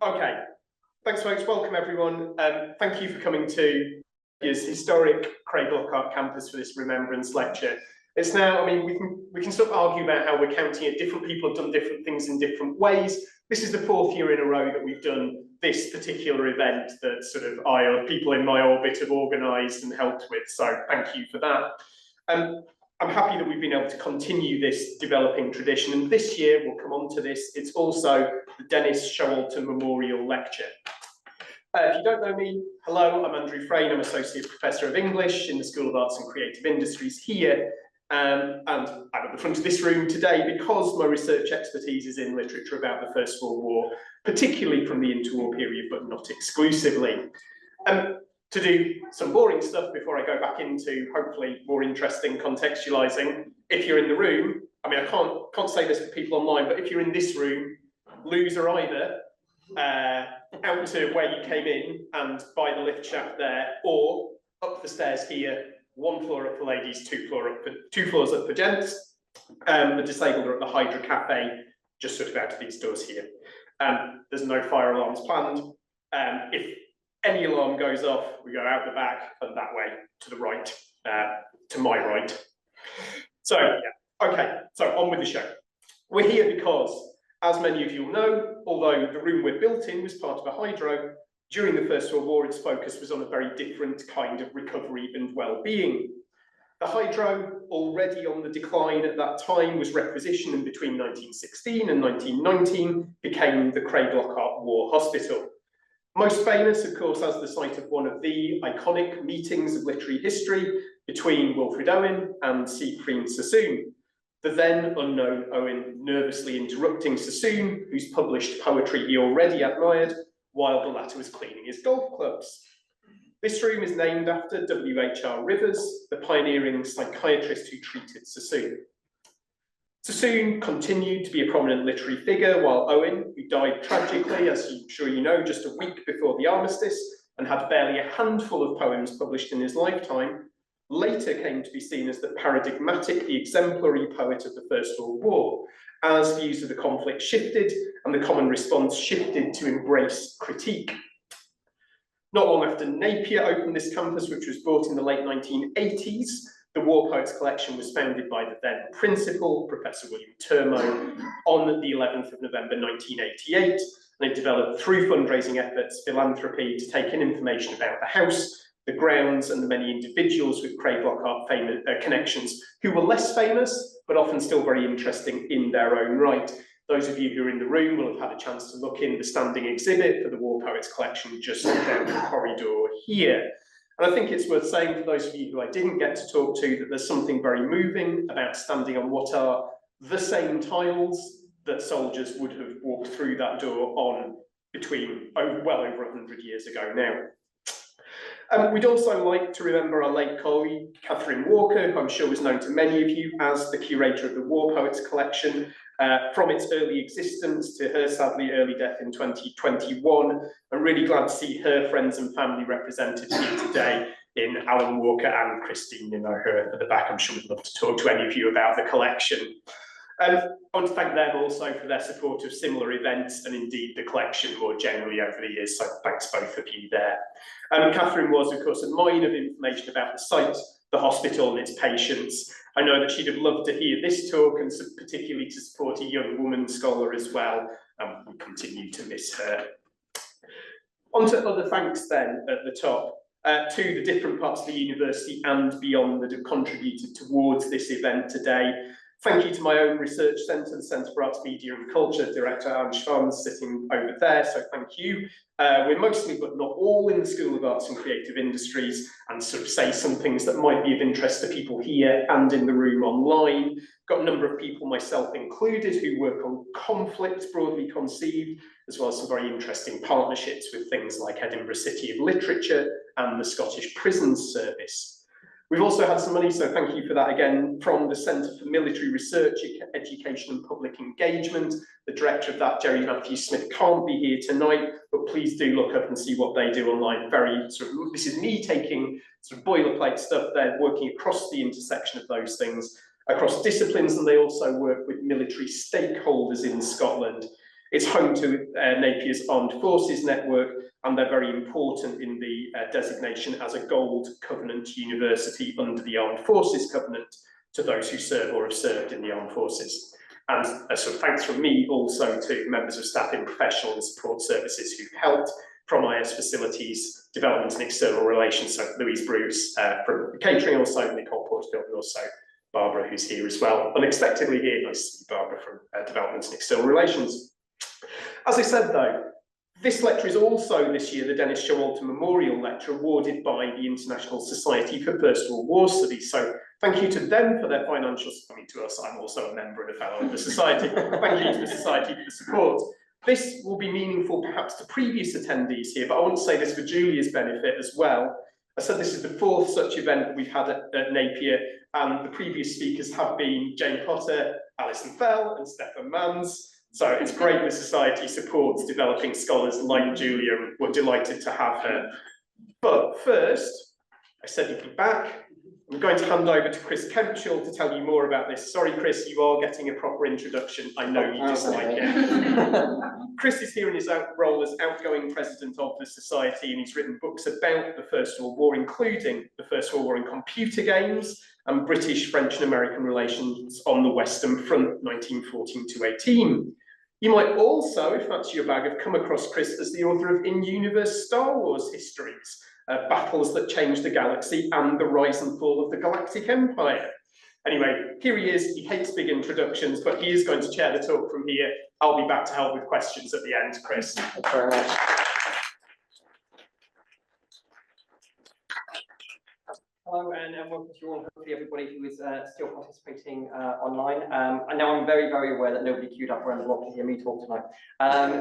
Okay, thanks folks, welcome everyone. Thank you for coming to his historic Craiglockhart campus for this remembrance lecture. It's now, I mean, we can sort of argue about how we're counting it. Different people have done different things in different ways. This is the 4th year in a row that we've done this particular event that sort of I or people in my orbit have organised and helped with, so thank you for that. I'm happy that we've been able to continue this developing tradition, and this year, we'll come on to this, it's also the Dennis Showalter Memorial Lecture. If you don't know me, hello, I'm Andrew Frayne, I'm Associate Professor of English in the School of Arts and Creative Industries here, and I'm at the front of this room today because my research expertise is in literature about the First World War, particularly from the interwar period, but not exclusively. To do some boring stuff before I go back into hopefully more interesting contextualising. If you're in the room, I mean, I can't say this for people online, but if you're in this room, loser either out to where you came in and by the lift shaft there, or up the stairs here, 1 floor up for ladies, 2 floors up for gents. The disabled are at the Hydra Cafe, just sort of out of these doors here. There's no fire alarms planned. If any alarm goes off, we go out the back and that way to the right, to my right. So, yeah, okay, so on with the show. We're here because, as many of you will know, although the room we're built in was part of a hydro, during the First World War, its focus was on a very different kind of recovery and well-being. The hydro, already on the decline at that time, was requisitioned, and between 1916 and 1919 became the Craiglockhart War Hospital. Most famous, of course, as the site of one of the iconic meetings of literary history between Wilfred Owen and Siegfried Sassoon. The then unknown Owen nervously interrupting Sassoon, whose published poetry he already admired, while the latter was cleaning his golf clubs. This room is named after W.H.R. Rivers, the pioneering psychiatrist who treated Sassoon. Sassoon continued to be a prominent literary figure, while Owen, who died tragically, as I'm sure you know, just a week before the armistice, and had barely a handful of poems published in his lifetime, later came to be seen as the paradigmatic, the exemplary poet of the First World War, as views of the conflict shifted and the common response shifted to embrace critique. Not long after Napier opened this campus, which was bought in the late 1980s, the War Poets collection was founded by the then principal, Professor William Turmo, on the 11th of November 1988, and it developed through fundraising efforts, philanthropy, to take in information about the house, the grounds, and the many individuals with Craiglockhart connections who were less famous, but often still very interesting in their own right. Those of you who are in the room will have had a chance to look in the standing exhibit for the War Poets collection just down the corridor here. And I think it's worth saying for those of you who I didn't get to talk to that there's something very moving about standing on what are the same tiles that soldiers would have walked through that door on between well over 100 years ago now. We'd also like to remember our late colleague, Catherine Walker, who I'm sure was known to many of you as the curator of the War Poets collection, from its early existence to her sadly early death in 2021. I'm really glad to see her friends and family represented here today in Alan Walker and Christine, you know her at the back. I'm sure we'd love to talk to any of you about the collection. I want to thank them also for their support of similar events and indeed the collection more generally over the years, so thanks both of you there. Catherine was, of course, a mine of information about the site, the hospital and its patients. I know that she'd have loved to hear this talk and particularly to support a young woman scholar as well, and we continue to miss her. On to other thanks then at the top. To the different parts of the university and beyond that have contributed towards this event today. Thank you to my own research centre, the Centre for Arts, Media and Culture, Director Anne Schwanz sitting over there, so thank you. We're mostly, but not all, in the School of Arts and Creative Industries, and sort of say some things that might be of interest to people here and in the room online. Got a number of people, myself included, who work on conflict, broadly conceived, as well as some very interesting partnerships with things like Edinburgh City of Literature and the Scottish Prisons Service. We've also had some money, so thank you for that again, from the Centre for Military Research, Education and Public Engagement. The director of that, Jerry Matthews-Smith, can't be here tonight, but please do look up and see what they do online. Very sort of, this is me taking sort of boilerplate stuff. They're working across the intersection of those things, across disciplines, and they also work with military stakeholders in Scotland. It's home to Napier's Armed Forces Network, and they're very important in the designation as a Gold Covenant University under the Armed Forces Covenant to those who serve or have served in the Armed Forces. And a sort of thanks from me also to members of staff in professional and support services who've helped, from IS facilities, development and external relations, so Louise Bruce from catering also, Nicole Porterfield, and also Barbara, who's here as well. Unexpectedly here, nice to see Barbara from development and external relations. As I said though, this lecture is also this year the Dennis Showalter Memorial Lecture awarded by the International Society for First World War Studies. So thank you to them for their financial, I mean to us, I'm also a member and a fellow of the Society. Thank you to the Society for the support. This will be meaningful perhaps to previous attendees here, but I want to say this for Julia's benefit as well. I said this is the fourth such event we've had at Napier, and the previous speakers have been Jane Potter, Alison Fell, and Stefan Manns. So it's great the Society supports developing scholars like Julia, and we're delighted to have her. But first, I said you'd be back. I'm going to hand over to Chris Kempshall to tell you more about this. Sorry, Chris, you are getting a proper introduction. I know you dislike it. Chris is here in his role as outgoing president of the Society, and he's written books about the First World War, including the First World War in computer games and British, French and American relations on the Western Front, 1914 to 18. You might also, if that's your bag, have come across Chris as the author of In-Universe Star Wars Histories, Battles That Changed the Galaxy and the Rise and Fall of the Galactic Empire. Anyway, here he is. He hates big introductions, but he is going to chair the talk from here. I'll be back to help with questions at the end, Chris. Thank you very much. Hello and welcome to you all, hopefully everybody who is still participating online. I know I'm very, very aware that nobody queued up around the block to hear me talk tonight.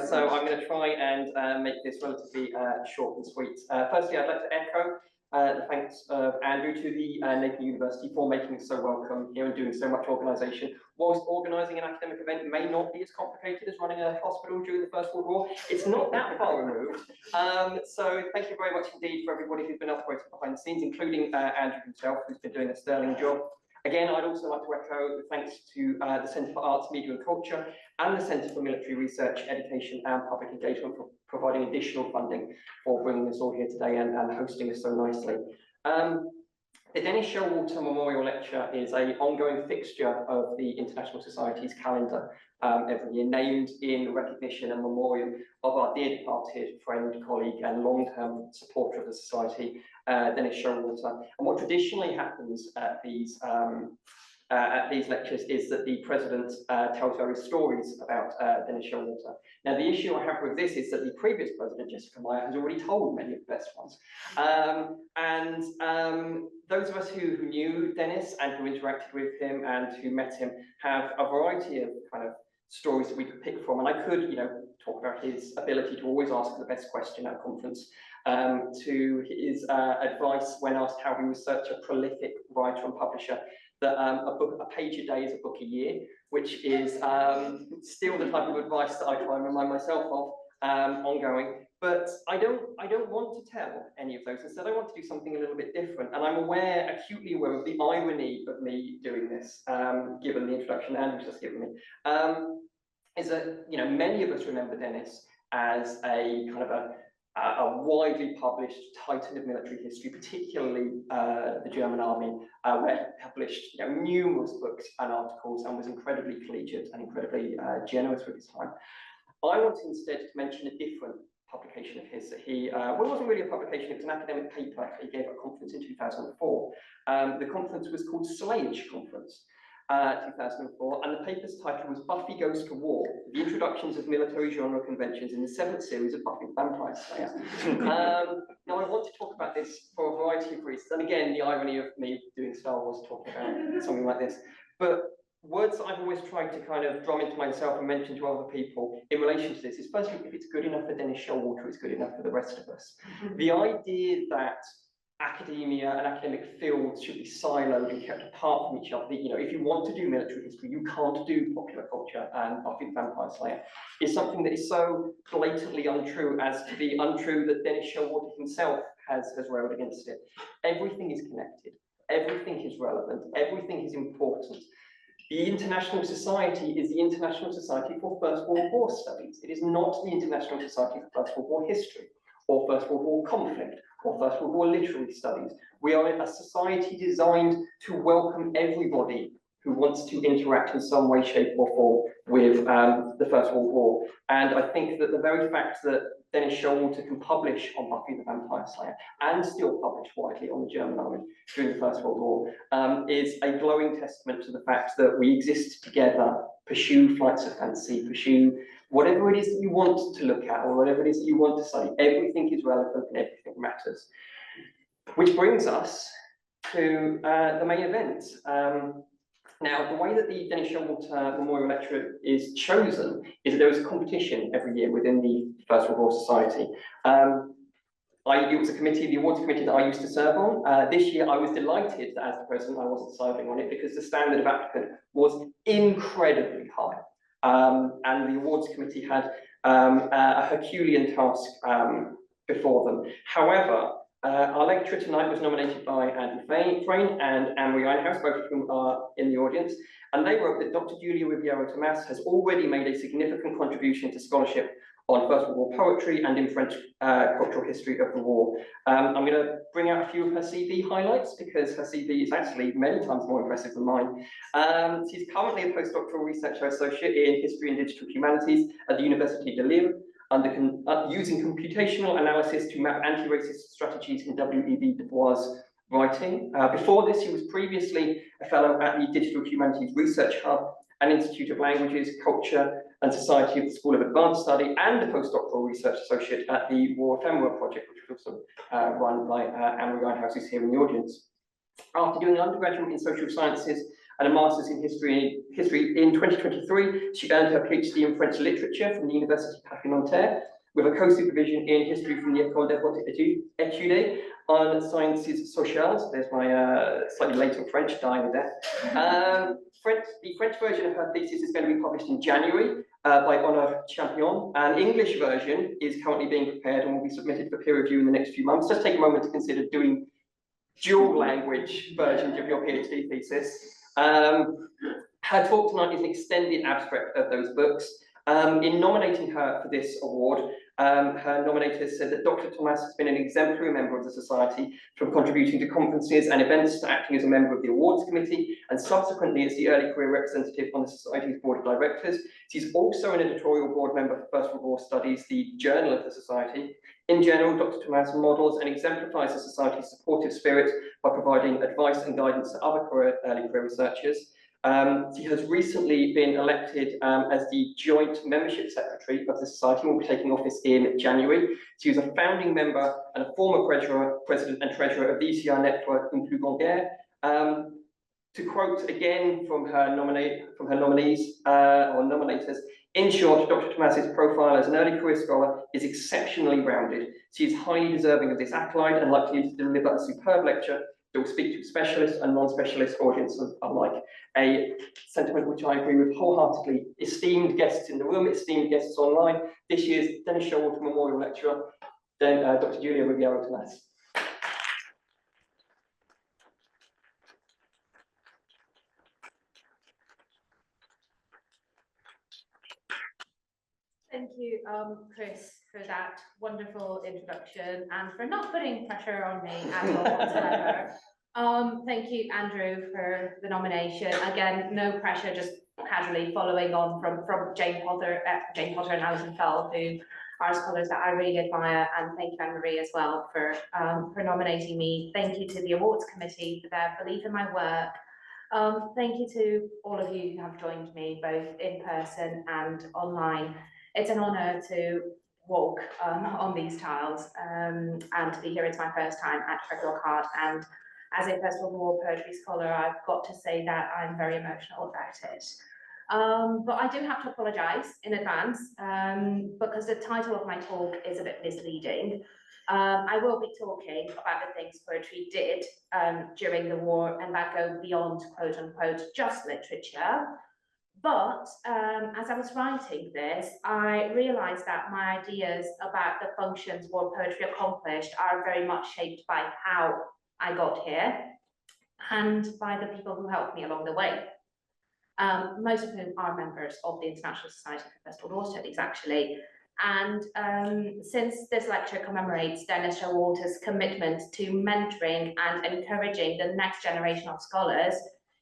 So I'm going to try and make this relatively short and sweet. Firstly, I'd like to echo the thanks of Andrew to the Napier University for making us so welcome here and doing so much organisation. Whilst organising an academic event may not be as complicated as running a hospital during the First World War, it's not that far removed. So thank you very much indeed for everybody who's been operating behind the scenes, including Andrew himself, who's been doing a sterling job. Again, I'd also like to echo the thanks to the Centre for Arts, Media and Culture and the Centre for Military Research, Education and Public Engagement for providing additional funding for bringing us all here today and hosting us so nicely. The Dennis Showalter Memorial Lecture is an ongoing fixture of the International Society's calendar every year, named in recognition and memorial of our dear departed friend, colleague and long-term supporter of the Society, Dennis Showalter. And what traditionally happens at these lectures is that the president tells various stories about Dennis Showalter. Now, the issue I have with this is that the previous president, Jessica Meyer, has already told many of the best ones. Those of us who knew Dennis and who interacted with him and who met him have a variety of kind of stories that we could pick from. And I could, talk about his ability to always ask the best question at a conference, to his advice when asked how he was such a prolific writer and publisher, that a page a day is a book a year, which is still the type of advice that I try and remind myself of ongoing. But I don't want to tell any of those. Instead, I want to do something a little bit different. And I'm acutely aware of the irony of me doing this, given the introduction Andrew's just given me. Is that many of us remember Dennis as a kind of a widely published titan of military history, particularly the German army, where he published numerous books and articles and was incredibly collegiate and incredibly generous with his time. I want instead to mention a different publication of his that he, well, it wasn't really a publication, it was an academic paper he gave at a conference in 2004. The conference was called Slayage Conference. 2004, and the paper's title was Buffy Goes to War, the Introductions of Military Genre Conventions in the 7th series of Buffy the Vampire Slayer. Now, I want to talk about this for a variety of reasons, and again, the irony of me doing Star Wars, talking about something like this, but words that I've always tried to kind of drum into myself and mention to other people in relation to this is, firstly, if it's good enough for Dennis Showalter, it's good enough for the rest of us. The idea that academia and academic fields should be siloed and kept apart from each other. If you want to do military history, you can't do popular culture and Buffy the Vampire Slayer. Is something that is so blatantly untrue as to be untrue that Dennis Showalter himself has railed against it. Everything is connected. Everything is relevant. Everything is important. The International Society is the International Society for First World War Studies. It is not the International Society for First World War History, or First World War Conflict, or First World War Literary Studies. We are a society designed to welcome everybody who wants to interact in some way, shape or form with the First World War. And I think that the very fact that Dennis Showalter can publish on Buffy the Vampire Slayer and still publish widely on the German army during the First World War is a glowing testament to the fact that we exist together, pursue flights of fancy, pursue whatever it is that you want to look at or whatever it is that you want to study. Everything is relevant and everything matters. Which brings us to the main event. Now, the way that the Dennis Showalter Memorial Lecture is chosen is that there is a competition every year within the First World War Society. It was a committee, the awards committee that I used to serve on. This year, I was delighted that as the president, I wasn't serving on it because the standard of applicant was incredibly high. And the awards committee had a Herculean task before them. However, our lecturer tonight was nominated by Andy Frayne and Anne-Marie Einhaus, both of whom are in the audience, and they wrote that Dr Julia Ribeiro Thomaz has already made a significant contribution to scholarship on First World War poetry and in French cultural history of the war. I'm going to bring out a few of her CV highlights because her CV is actually many times more impressive than mine. She's currently a postdoctoral research associate in history and digital humanities at the Université de Lille, using computational analysis to map anti-racist strategies in W.E.B. Du Bois' writing. Before this, he was previously a fellow at the Digital Humanities Research Hub and Institute of Languages, Culture and Society of the School of Advanced Study, and a postdoctoral research associate at the War Ephemera Project, which was also run by Anne-Marie Einhaus, who's here in the audience. After doing an undergraduate in social sciences and a master's in history in 2023, she earned her PhD in French literature from the University Paris-Nanterre, with a co-supervision in history from the École des Hautes Études on Sciences Sociales. There's my slightly later French dying of death. The French version of her thesis is going to be published in January by Honor Champion. An English version is currently being prepared and will be submitted for peer review in the next few months. Just take a moment to consider doing dual language versions of your PhD thesis. Her talk tonight is an extended abstract of those books. In nominating her for this award, her nominators said that Dr. Thomaz has been an exemplary member of the Society, from contributing to conferences and events to acting as a member of the awards committee, and subsequently as the early career representative on the Society's board of directors. She's also an editorial board member for First World War Studies, the journal of the Society. In general, Dr. Thomaz models and exemplifies the Society's supportive spirit by providing advice and guidance to other early career researchers. She has recently been elected as the joint membership secretary of the Society and will be taking office in January. She was a founding member and a former president and treasurer of the ECR network in Plus Grande Guerre. To quote again from her nominees or nominators, in short, Dr. Thomaz's profile as an early career scholar is exceptionally rounded. She is highly deserving of this accolade and likely to deliver a superb lecture that will speak to specialist and non-specialist audiences alike. A sentiment which I agree with wholeheartedly. Esteemed guests in the room, esteemed guests online, this year's Dennis Showalter Memorial Lecturer, Dr. Julia Ribeiro Thomaz. Thank you, Chris, for that wonderful introduction and for not putting pressure on me at all whatsoever. Thank you, Andrew, for the nomination. Again, no pressure, just casually following on from Jane Potter and Alison Fell, who are scholars that I really admire, and thank you, Anne-Marie, as well for nominating me. Thank you to the awards committee for their belief in my work. Thank you to all of you who have joined me, both in person and online. It's an honour to walk on these tiles and to be here. It's my first time at Craiglockhart, and as a First World War poetry scholar, I've got to say that I'm very emotional about it. But I do have to apologise in advance because the title of my talk is a bit misleading. I will be talking about the things poetry did during the war and that go beyond quote unquote just literature. But as I was writing this, I realised that my ideas about the functions war poetry accomplished are very much shaped by how I got here and by the people who helped me along the way. most of whom are members of the International Society for First World War Studies, actually. And since this lecture commemorates Dennis Showalter's commitment to mentoring and encouraging the next generation of scholars,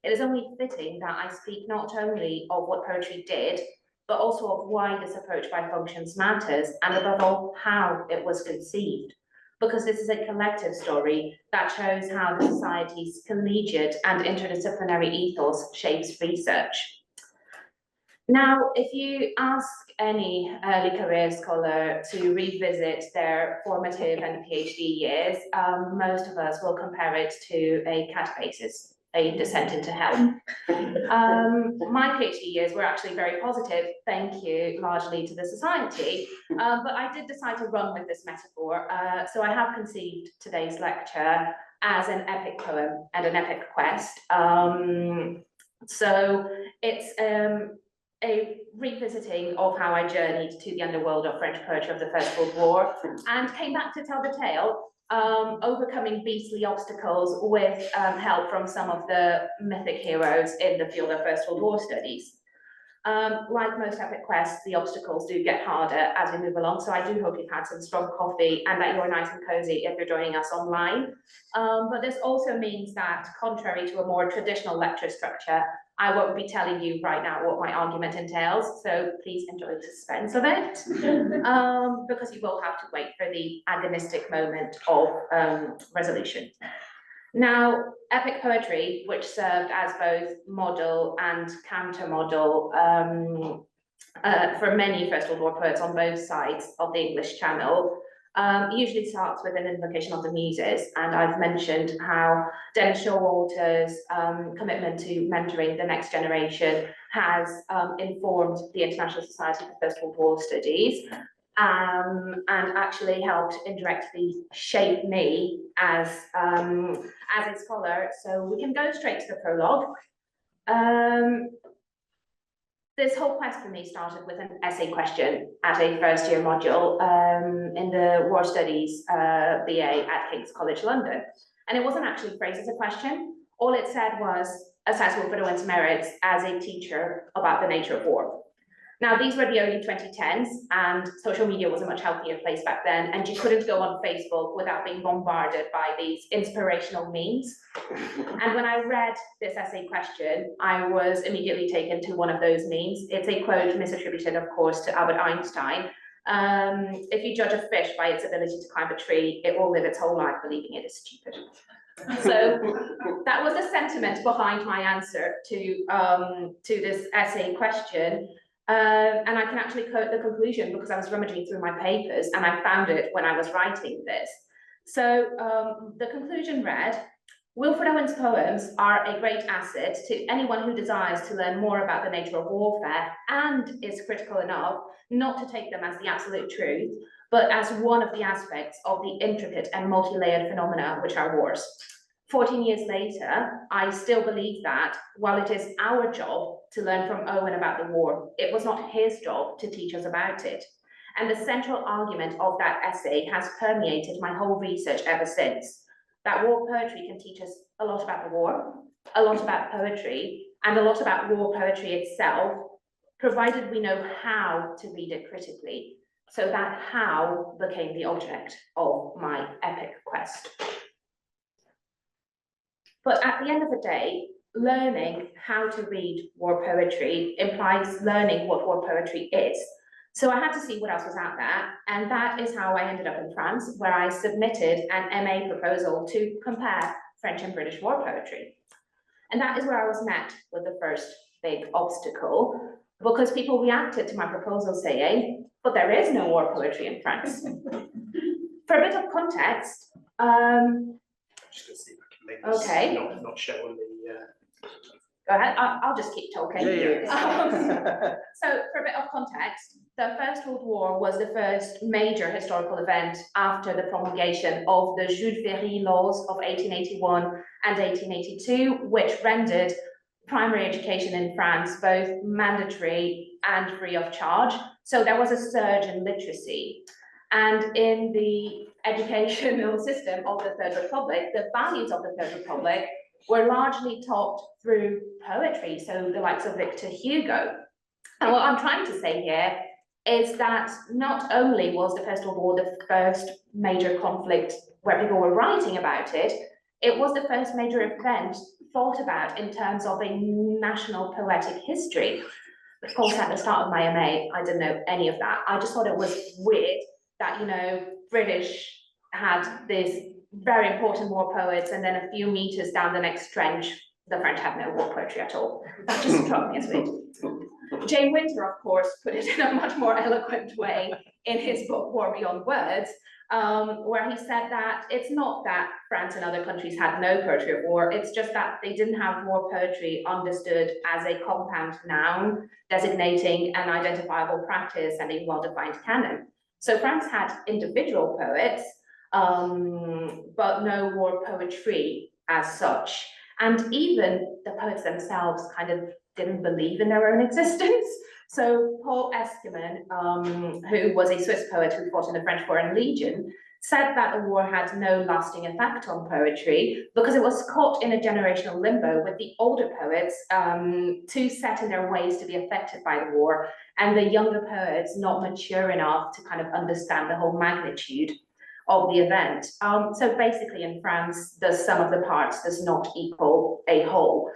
it is only fitting that I speak not only of what poetry did, but also of why this approach by functions matters, and above all, how it was conceived. Because this is a collective story that shows how the Society's collegiate and interdisciplinary ethos shapes research. Now, if you ask any early career scholar to revisit their formative and PhD years, most of us will compare it to a catabasis, a descent into hell. My PhD years were actually very positive, thank you largely to the Society, but I did decide to run with this metaphor, so I have conceived today's lecture as an epic poem and an epic quest. So it's a revisiting of how I journeyed to the underworld of French poetry of the First World War and came back to tell the tale, overcoming beastly obstacles with help from some of the mythic heroes in the field of First World War studies. Like most epic quests, the obstacles do get harder as we move along, so I do hope you've had some strong coffee and that you're nice and cozy if you're joining us online. But this also means that, contrary to a more traditional lecture structure, I won't be telling you right now what my argument entails, so please enjoy the suspense of it, because you will have to wait for the agonistic moment of resolution. Now, epic poetry, which served as both model and counter-model for many First World War poets on both sides of the English Channel, usually starts with an invocation of the Muses, and I've mentioned how Dennis Showalter's commitment to mentoring the next generation has informed the International Society for First World War Studies, and actually helped indirectly shape me as a scholar. So we can go straight to the prologue. This whole quest for me started with an essay question at a first year module in the War Studies BA at King's College London. And it wasn't actually phrased as a question. All it said was, assess Wilfred Owen's merits as a teacher about the nature of war. Now, these were the early 2010s, and social media was a much healthier place back then, and you couldn't go on Facebook without being bombarded by these inspirational memes. And when I read this essay question, I was immediately taken to one of those memes. It's a quote misattributed, of course, to Albert Einstein. If you judge a fish by its ability to climb a tree, it will live its whole life believing it is stupid. So that was the sentiment behind my answer to this essay question. And I can actually quote the conclusion because I was rummaging through my papers and I found it when I was writing this. So the conclusion read, Wilfred Owen's poems are a great asset to anyone who desires to learn more about the nature of warfare and is critical enough not to take them as the absolute truth, but as one of the aspects of the intricate and multi-layered phenomena which are wars. 14 years later, I still believe that while it is our job to learn from Owen about the war, it was not his job to teach us about it. And the central argument of that essay has permeated my whole research ever since. That war poetry can teach us a lot about the war, a lot about poetry, and a lot about war poetry itself, provided we know how to read it critically. So that how became the object of my epic quest. But at the end of the day, learning how to read war poetry implies learning what war poetry is. So I had to see what else was out there, and that is how I ended up in France, where I submitted an MA proposal to compare French and British war poetry. And that is where I was met with the first big obstacle, because people reacted to my proposal saying, but there is no war poetry in France. For a bit of context, I'm just going to see if I can make this okay. not show on the. Go ahead, I'll just keep talking. Yeah. So for a bit of context, the First World War was the first major historical event after the promulgation of the Jules Ferry laws of 1881 and 1882, which rendered primary education in France both mandatory and free of charge. So there was a surge in literacy. And in the educational system of the Third Republic, the values of the Third Republic were largely taught through poetry, so the likes of Victor Hugo. And what I'm trying to say here is that not only was the First World War the first major conflict where people were writing about it, it was the first major event thought about in terms of a national poetic history. Of course, at the start of my MA, I didn't know any of that. I just thought it was weird that, you know, British had this very important war poets, and then a few meters down the next trench, the French had no war poetry at all. That just struck me as weird. Jane Winter, of course, put it in a much more eloquent way in his book War Beyond Words, where he said that it's not that France and other countries had no poetry at war, it's just that they didn't have war poetry understood as a compound noun designating an identifiable practice and a well-defined canon. So France had individual poets, but no war poetry as such. And even the poets themselves kind of didn't believe in their own existence. So Paul Esqueman, who was a Swiss poet who fought in the French Foreign Legion, said that the war had no lasting effect on poetry because it was caught in a generational limbo with the older poets too set in their ways to be affected by the war, and the younger poets not mature enough to kind of understand the whole magnitude of the event. So basically in France, the sum of the parts does not equal a whole.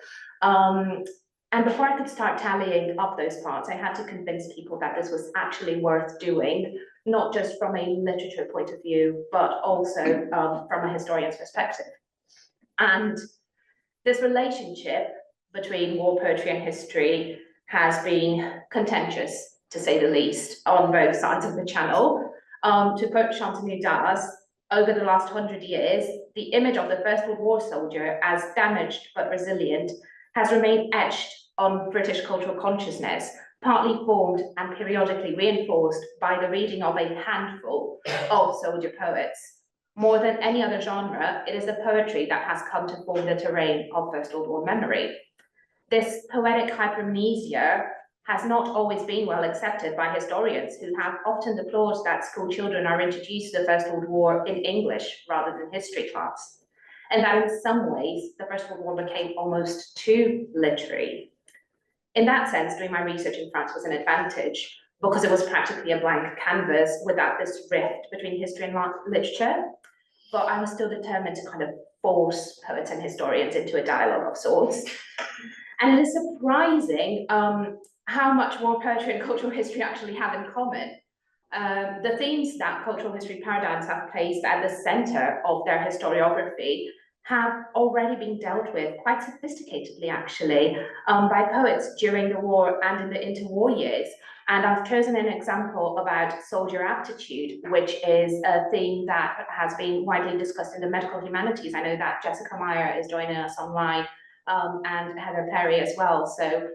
And before I could start tallying up those parts, I had to convince people that this was actually worth doing, not just from a literature point of view, but also from a historian's perspective. And this relationship between war poetry and history has been contentious, to say the least, on both sides of the channel. To quote Chanteloup Das, over the last 100 years, the image of the First World War soldier as damaged but resilient has remained etched on British cultural consciousness, partly formed and periodically reinforced by the reading of a handful of soldier poets. More than any other genre, it is the poetry that has come to form the terrain of First World War memory. This poetic hypermnesia has not always been well accepted by historians, who have often deplored that school children are introduced to the First World War in English rather than history class, and that in some ways the First World War became almost too literary. In that sense, doing my research in France was an advantage because it was practically a blank canvas without this rift between history and literature, but I was still determined to kind of force poets and historians into a dialogue of sorts. And it is surprising how much war poetry and cultural history actually have in common. The themes that cultural history paradigms have placed at the center of their historiography have already been dealt with quite sophisticatedly, actually, by poets during the war and in the interwar years. And I've chosen an example about soldier aptitude, which is a theme that has been widely discussed in the medical humanities. I know that Jessica Meyer is joining us online, and Heather Perry as well. So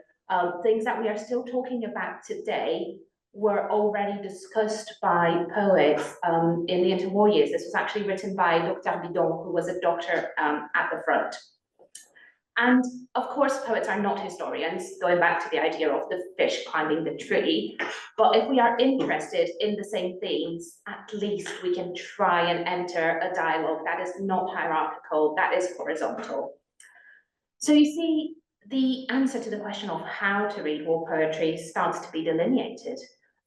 things that we are still talking about today were already discussed by poets in the interwar years. This was actually written by Dr Bidon, who was a doctor at the front. And of course, poets are not historians, going back to the idea of the fish climbing the tree. But if we are interested in the same themes, at least we can try and enter a dialogue that is not hierarchical, that is horizontal. So you see, the answer to the question of how to read war poetry starts to be delineated.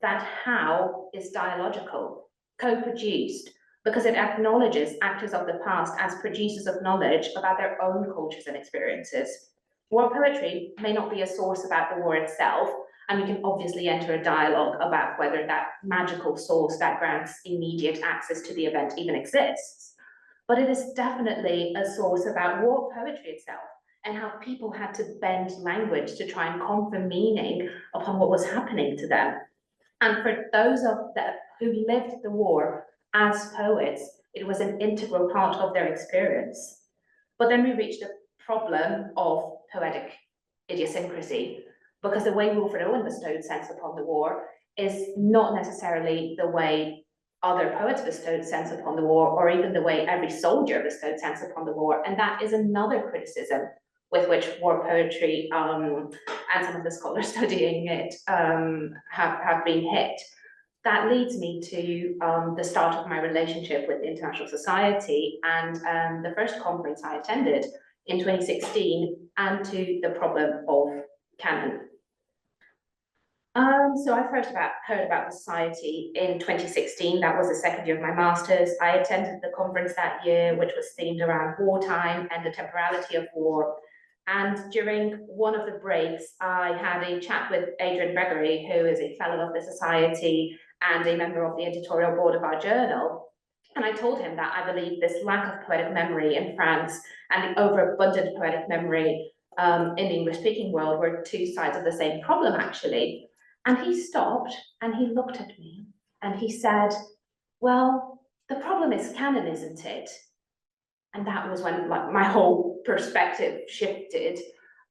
That how is dialogical, co-produced, because it acknowledges actors of the past as producers of knowledge about their own cultures and experiences. War poetry may not be a source about the war itself, and we can obviously enter a dialogue about whether that magical source that grants immediate access to the event even exists. But it is definitely a source about war poetry itself, and how people had to bend language to try and confer meaning upon what was happening to them. And for those of them who lived the war as poets, it was an integral part of their experience. But then we reached the problem of poetic idiosyncrasy, because the way Wilfred Owen bestowed sense upon the war is not necessarily the way other poets bestowed sense upon the war, or even the way every soldier bestowed sense upon the war. And that is another criticism with which war poetry and some of the scholars studying it have been hit. That leads me to the start of my relationship with international society, and the first conference I attended in 2016 and to the problem of canon. So I first heard about the society in 2016. That was the second year of my master's. I attended the conference that year, which was themed around wartime and the temporality of war. And during one of the breaks, I had a chat with Adrian Gregory, who is a fellow of the society and a member of the editorial board of our journal. And I told him that I believe this lack of poetic memory in France and the overabundant poetic memory in the English-speaking world were two sides of the same problem, actually. And he stopped and he looked at me and he said, well, the problem is canon, isn't it? And that was when my whole perspective shifted.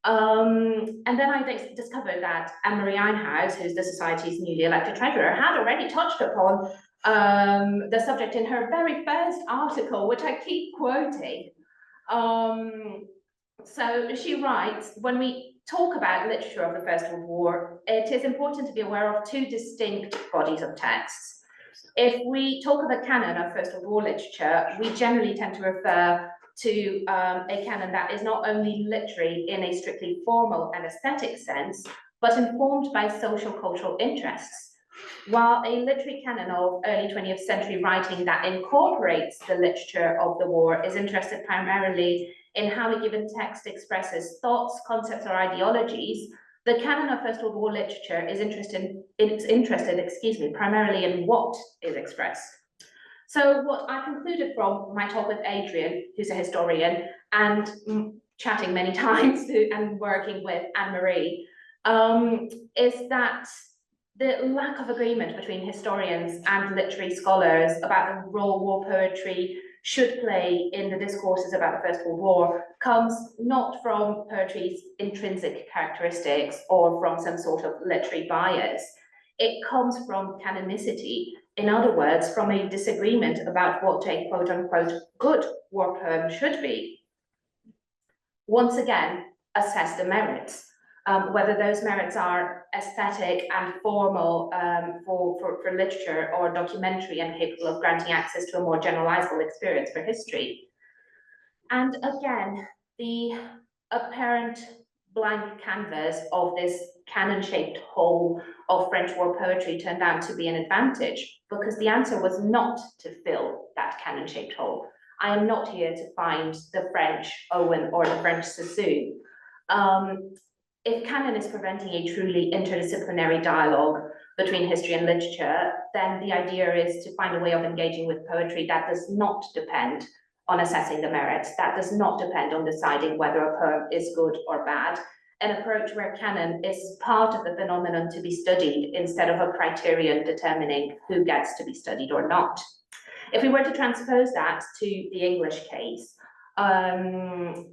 And then I discovered that Anne-Marie Einhaus, who's the Society's newly elected treasurer, had already touched upon the subject in her very first article, which I keep quoting. So she writes, when we talk about literature of the First World War, it is important to be aware of two distinct bodies of texts. If we talk of a canon of First World War literature, we generally tend to refer to a canon that is not only literary in a strictly formal and aesthetic sense, but informed by social cultural interests. While a literary canon of early 20th century writing that incorporates the literature of the war is interested primarily in how a given text expresses thoughts, concepts, or ideologies, the canon of First World War literature is interested, primarily in what is expressed. So what I concluded from my talk with Adrian, who's a historian, and chatting many times and working with Anne-Marie, is that the lack of agreement between historians and literary scholars about the role war poetry should play in the discourses about the First World War comes not from poetry's intrinsic characteristics or from some sort of literary bias. It comes from canonicity. In other words, from a disagreement about what a quote-unquote good war poem should be. Once again, assess the merits. Whether those merits are aesthetic and formal for literature or documentary and capable of granting access to a more generalizable experience for history. And again, the apparent blank canvas of this canon-shaped hole of French war poetry turned out to be an advantage because the answer was not to fill that canon-shaped hole. I am not here to find the French Owen or the French Sassoon. If canon is preventing a truly interdisciplinary dialogue between history and literature, then the idea is to find a way of engaging with poetry that does not depend on assessing the merits, that does not depend on deciding whether a poem is good or bad, an approach where canon is part of the phenomenon to be studied instead of a criterion determining who gets to be studied or not. If we were to transpose that to the English case,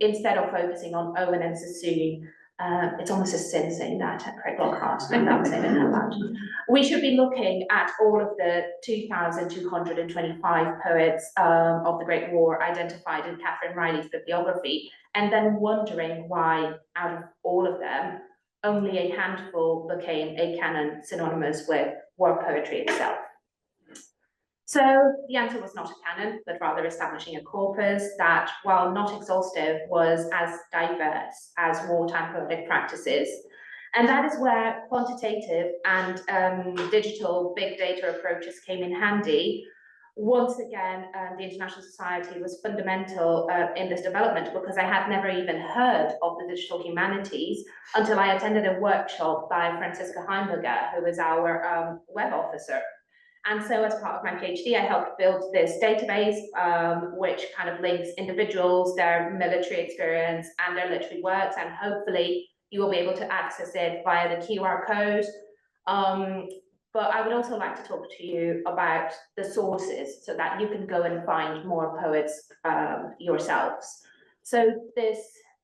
instead of focusing on Owen and Sassoon, it's almost a sin saying that at Craiglockhart, I'm not saying it out loud. We should be looking at all of the 2,225 poets of the Great War identified in Catherine Riley's bibliography, and then wondering why, out of all of them, only a handful became a canon synonymous with war poetry itself. So the answer was not a canon, but rather establishing a corpus that, while not exhaustive, was as diverse as wartime poetic practices. And that is where quantitative and digital big data approaches came in handy. Once again, the International Society was fundamental in this development because I had never even heard of the digital humanities until I attended a workshop by Franziska Heimberger, who is our web officer. And so as part of my PhD, I helped build this database, which kind of links individuals, their military experience, and their literary works, and hopefully you will be able to access it via the QR code. But I would also like to talk to you about the sources so that you can go and find more poets yourselves. So this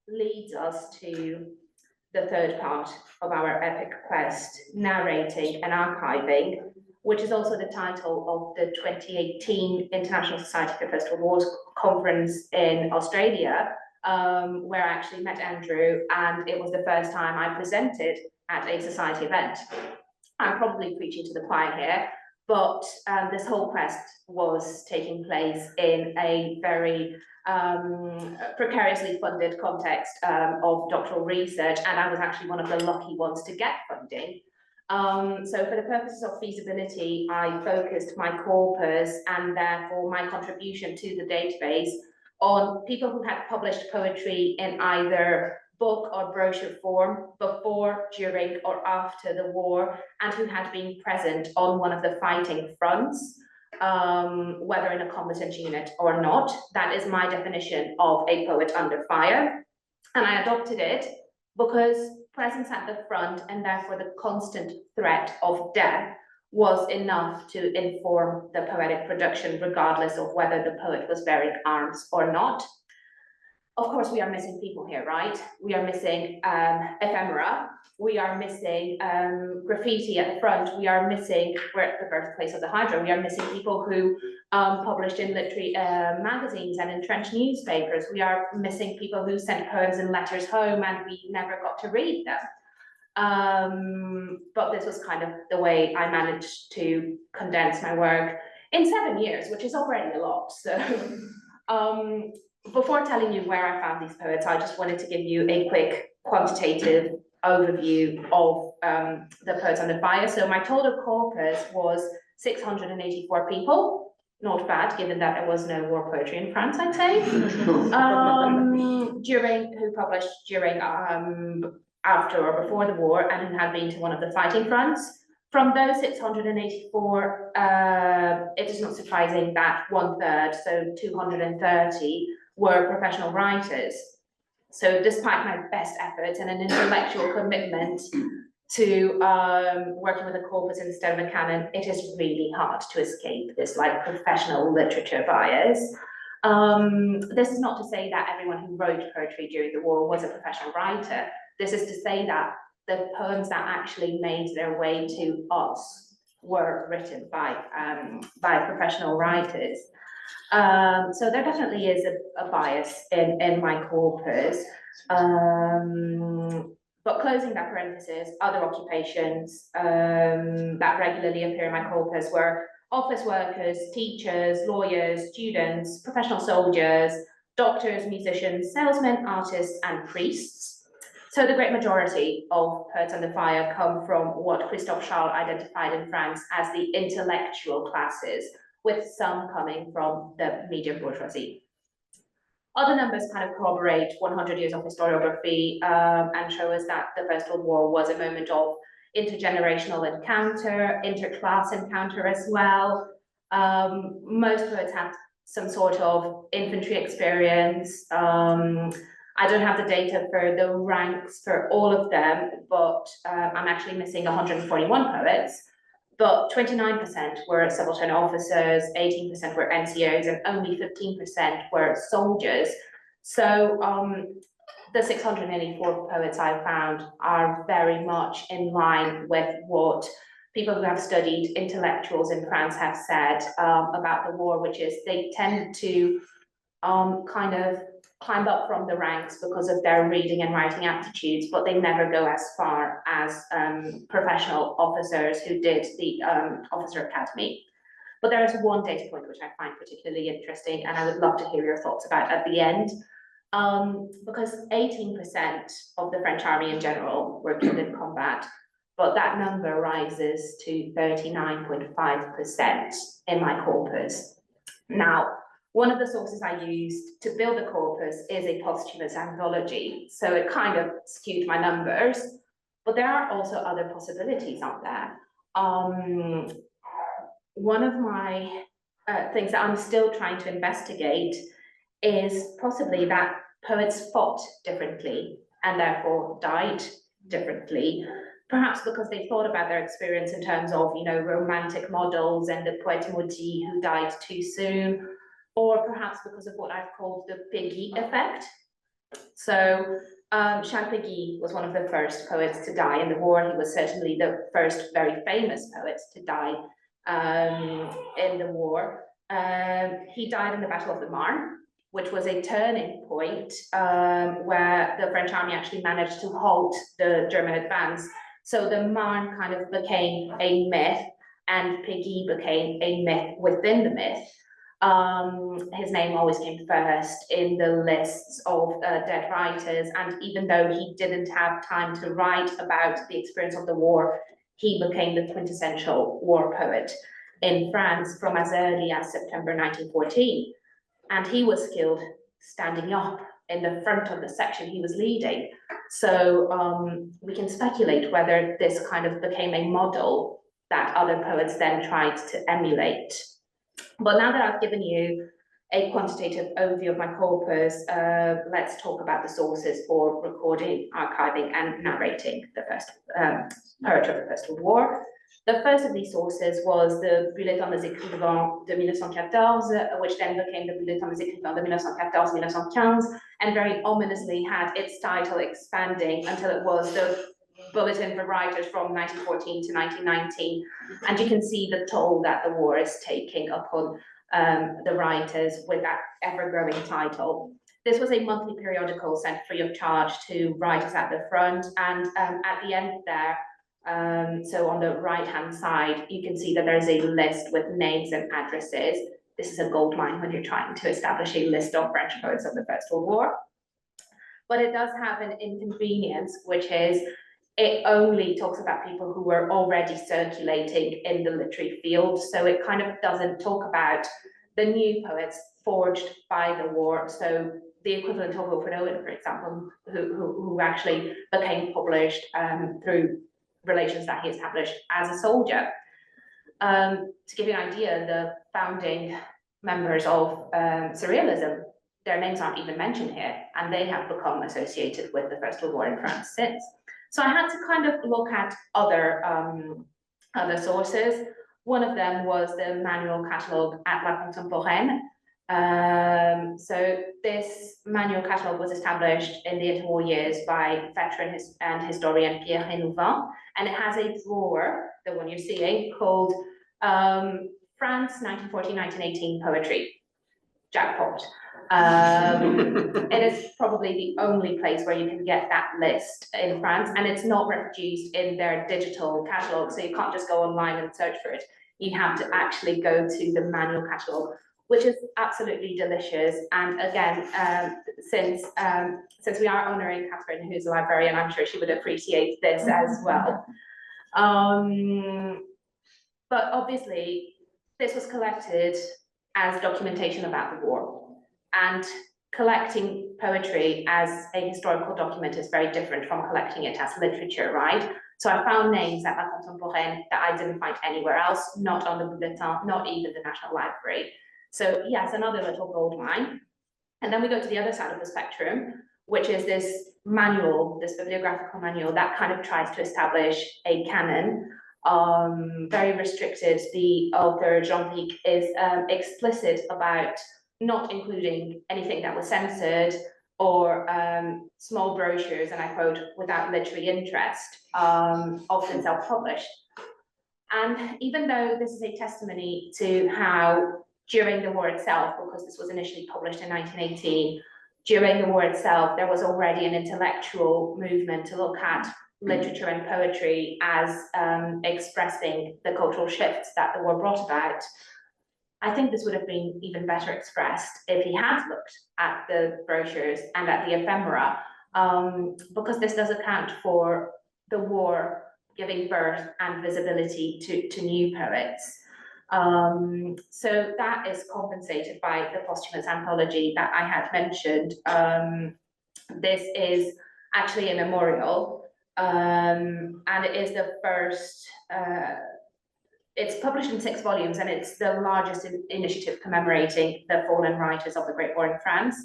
leads us to the third part of our epic quest, narrating and archiving, which is also the title of the 2018 International Society for First World War conference in Australia, where I actually met Andrew, and it was the first time I presented at a society event. I'm probably preaching to the choir here, but this whole quest was taking place in a very precariously funded context of doctoral research, and I was actually one of the lucky ones to get funding. So for the purposes of feasibility, I focused my corpus and therefore my contribution to the database on people who had published poetry in either book or brochure form before, during, or after the war, and who had been present on one of the fighting fronts, whether in a combatant unit or not. That is my definition of a poet under fire. And I adopted it because presence at the front and therefore the constant threat of death was enough to inform the poetic production, regardless of whether the poet was bearing arms or not. Of course, we are missing people here, right? We are missing ephemera. We are missing graffiti at the front. We are missing, we're at the birthplace of the Hydra. We are missing people who published in literary magazines and in trench newspapers. We are missing people who sent poems and letters home and we never got to read them. But this was kind of the way I managed to condense my work in 7 years, which is already a lot. So before telling you where I found these poets, I just wanted to give you a quick quantitative overview of the poets under fire. So my total corpus was 684 people. Not bad, given that there was no war poetry in France, I'd say. Who published during, after or before the war, and who had been to one of the fighting fronts. From those 684, it is not surprising that 1/3, so 230, were professional writers. So despite my best efforts and an intellectual commitment to working with a corpus instead of a canon, it is really hard to escape this like professional literature bias. This is not to say that everyone who wrote poetry during the war was a professional writer. This is to say that the poems that actually made their way to us were written by professional writers. So there definitely is a bias in my corpus. But closing that parenthesis, other occupations that regularly appear in my corpus were office workers, teachers, lawyers, students, professional soldiers, doctors, musicians, salesmen, artists, and priests. So the great majority of poets under fire come from what Christophe Charles identified in France as the intellectual classes, with some coming from the medium bourgeoisie. Other numbers kind of corroborate 100 years of historiography and show us that the First World War was a moment of intergenerational encounter, interclass encounter as well. Most poets have some sort of infantry experience. I don't have the data for the ranks for all of them, but I'm actually missing 141 poets. But 29% were subaltern officers, 18% were NCOs, and only 15% were soldiers. So the 684 poets I found are very much in line with what people who have studied intellectuals in France have said about the war, which is they tend to kind of climb up from the ranks because of their reading and writing aptitudes, but they never go as far as professional officers who did the officer academy. But there is one data point which I find particularly interesting, and I would love to hear your thoughts about at the end, because 18% of the French army in general were killed in combat, but that number rises to 39.5% in my corpus. Now, one of the sources I used to build the corpus is a posthumous anthology, so it kind of skewed my numbers, but there are also other possibilities out there. One of my things that I'm still trying to investigate is possibly that poets fought differently and therefore died differently, perhaps because they thought about their experience in terms of, you know, romantic models and the poète maudit who died too soon, or perhaps because of what I've called the Péguy effect. So Charles Péguy was one of the first poets to die in the war. He was certainly the first very famous poet to die in the war. He died in the Battle of the Marne, which was a turning point where the French army actually managed to halt the German advance. So the Marne kind of became a myth, and Piggy became a myth within the myth. His name always came first in the lists of dead writers, and even though he didn't have time to write about the experience of the war, he became the quintessential war poet in France from as early as September 1914. And he was skilled standing up in the front of the section he was leading. So we can speculate whether this kind of became a model that other poets then tried to emulate. But now that I've given you a quantitative overview of my corpus, let's talk about the sources for recording, archiving, and narrating the first poetry of the First World War. The first of these sources was the Bulletin des Écrivains de 1914, which then became the Bulletin des Écrivains de 1914-1915, and very ominously had its title expanding until it was the Bulletin for Writers from 1914 to 1919. And you can see the toll that the war is taking upon the writers with that ever-growing title. This was a monthly periodical sent free of charge to writers at the front, and at the end there, so on the right-hand side, you can see that there's a list with names and addresses. This is a goldmine when you're trying to establish a list of French poets of the First World War. But it does have an inconvenience, which is it only talks about people who were already circulating in the literary field. So it kind of doesn't talk about the new poets forged by the war. So the equivalent of Wilfred Owen, for example, who actually became published through relations that he established as a soldier. To give you an idea, the founding members of Surrealism, their names aren't even mentioned here, and they have become associated with the First World War in France since. So I had to kind of look at other sources. One of them was the manual catalogue at La Contemporaine. So this manual catalogue was established in the interwar years by veteran and historian Pierre Renouvin, and it has a drawer, the one you're seeing, called France 1914-1918 Poetry. Jackpot. It is probably the only place where you can get that list in France, and it's not reproduced in their digital catalogue, so you can't just go online and search for it. You have to actually go to the manual catalogue, which is absolutely delicious. And again, since we are honouring Catherine, who's a librarian, I'm sure she would appreciate this as well. But obviously, this was collected as documentation about the war, and collecting poetry as a historical document is very different from collecting it as literature, right? So I found names at La Contemporaine that I didn't find anywhere else, not on the Bulletin, not even the National Library. So yes, another little gold mine. And then we go to the other side of the spectrum, which is this manual, this bibliographical manual that kind of tries to establish a canon. Very restricted. The author, Jean-Pic, is explicit about not including anything that was censored or small brochures, and I quote, without literary interest, often self-published. And even though this is a testimony to how during the war itself, because this was initially published in 1918, during the war itself, there was already an intellectual movement to look at literature and poetry as expressing the cultural shifts that the war brought about. I think this would have been even better expressed if he had looked at the brochures and at the ephemera, because this does account for the war giving birth and visibility to new poets. So that is compensated by the posthumous anthology that I had mentioned. This is actually a memorial, and it is the first, it's published in 6 volumes, and it's the largest initiative commemorating the fallen writers of the Great War in France.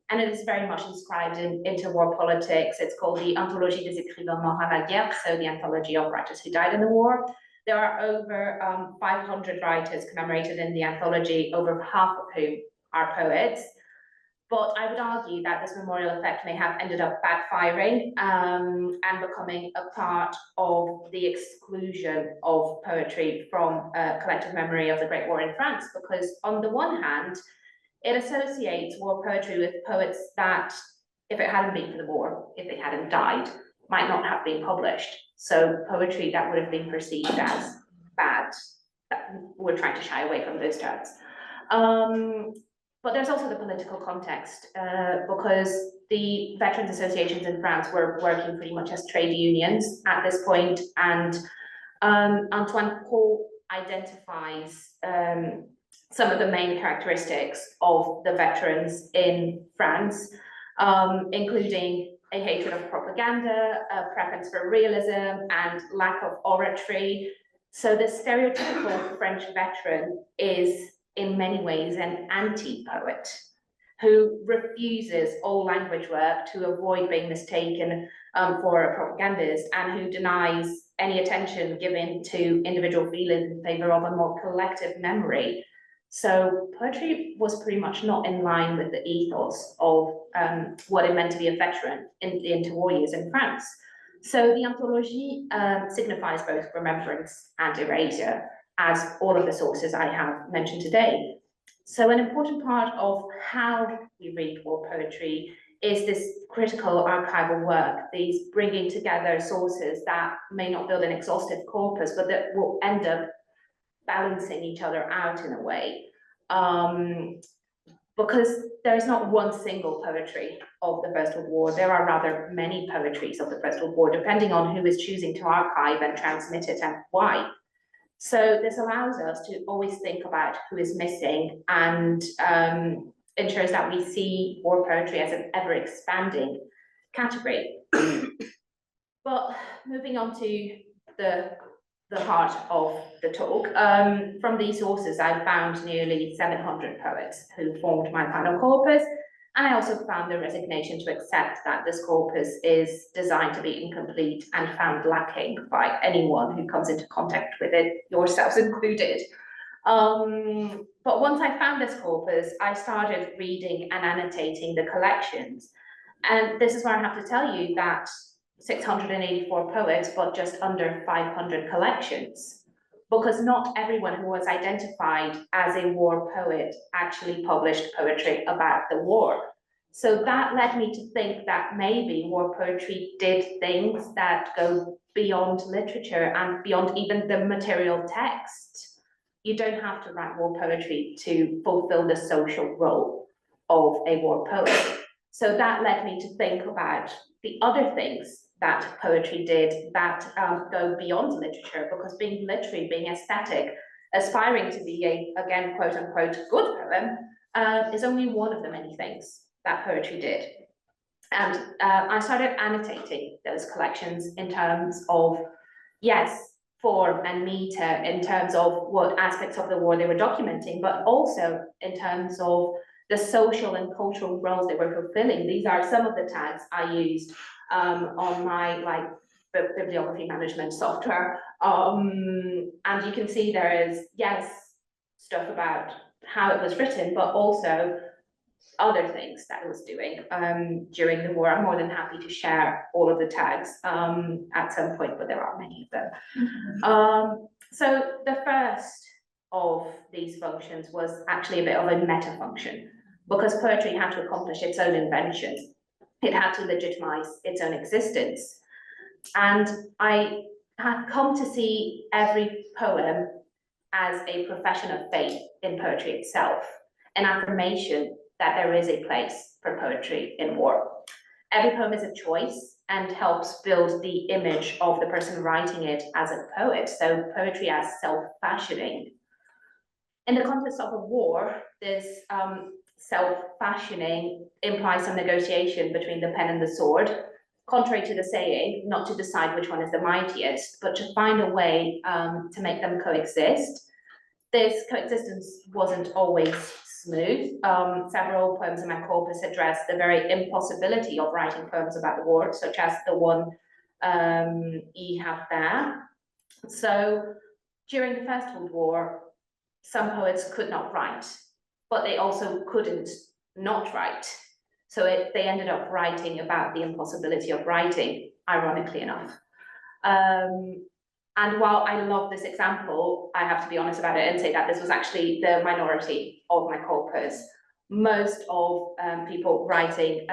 And it is very much inscribed in interwar politics. It's called the Anthologie des écrivains morts à la guerre, so the anthology of writers who died in the war. There are over 500 writers commemorated in the anthology, over half of whom are poets. But I would argue that this memorial effect may have ended up backfiring and becoming a part of the exclusion of poetry from collective memory of the Great War in France, because on the one hand, it associates war poetry with poets that, if it hadn't been for the war, if they hadn't died, might not have been published. So poetry that would have been perceived as bad we're trying to shy away from those terms. But there's also the political context, because the veterans associations in France were working pretty much as trade unions at this point, and Antoine Paul identifies some of the main characteristics of the veterans in France, including a hatred of propaganda, a preference for realism, and lack of oratory. So the stereotypical French veteran is in many ways an anti-poet who refuses all language work to avoid being mistaken for a propagandist, and who denies any attention given to individual feelings in favor of a more collective memory. So poetry was pretty much not in line with the ethos of what it meant to be a veteran in the interwar years in France. So the anthologie signifies both remembrance and erasure, as all of the sources I have mentioned today. So an important part of how we read war poetry is this critical archival work, these bringing together sources that may not build an exhaustive corpus, but that will end up balancing each other out in a way. Because there is not one single poetry of the First World War, there are rather many poetries of the First World War, depending on who is choosing to archive and transmit it and why. So this allows us to always think about who is missing, and ensures that we see war poetry as an ever-expanding category. But moving on to the heart of the talk, from these sources I found nearly 700 poets who formed my final corpus, and I also found the resignation to accept that this corpus is designed to be incomplete and found lacking by anyone who comes into contact with it, yourselves included. But once I found this corpus, I started reading and annotating the collections. And this is where I have to tell you that 684 poets, but just under 500 collections, because not everyone who was identified as a war poet actually published poetry about the war. So that led me to think that maybe war poetry did things that go beyond literature and beyond even the material text. You don't have to write war poetry to fulfill the social role of a war poet. So that led me to think about the other things that poetry did that go beyond literature, because being literary, being aesthetic, aspiring to be a, again, quote unquote, good poem, is only one of the many things that poetry did. And I started annotating those collections in terms of, yes, form and meter, in terms of what aspects of the war they were documenting, but also in terms of the social and cultural roles they were fulfilling. These are some of the tags I used on my bibliography management software. And you can see there is, yes, stuff about how it was written, but also other things that it was doing during the war. I'm more than happy to share all of the tags at some point, but there are many of them. So the first of these functions was actually a bit of a meta function, because poetry had to accomplish its own invention. It had to legitimize its own existence. And I have come to see every poem as a profession of faith in poetry itself, an affirmation that there is a place for poetry in war. Every poem is a choice and helps build the image of the person writing it as a poet. So poetry as self-fashioning. In the context of a war, this self-fashioning implies some negotiation between the pen and the sword, contrary to the saying, not to decide which one is the mightiest, but to find a way to make them coexist. This coexistence wasn't always smooth. Several poems in my corpus address the very impossibility of writing poems about the war, such as the one you have there. So during the First World War, some poets could not write, but they also couldn't not write. So they ended up writing about the impossibility of writing, ironically enough. And while I love this example, I have to be honest about it and say that this was actually the minority of my corpus. Most of people writing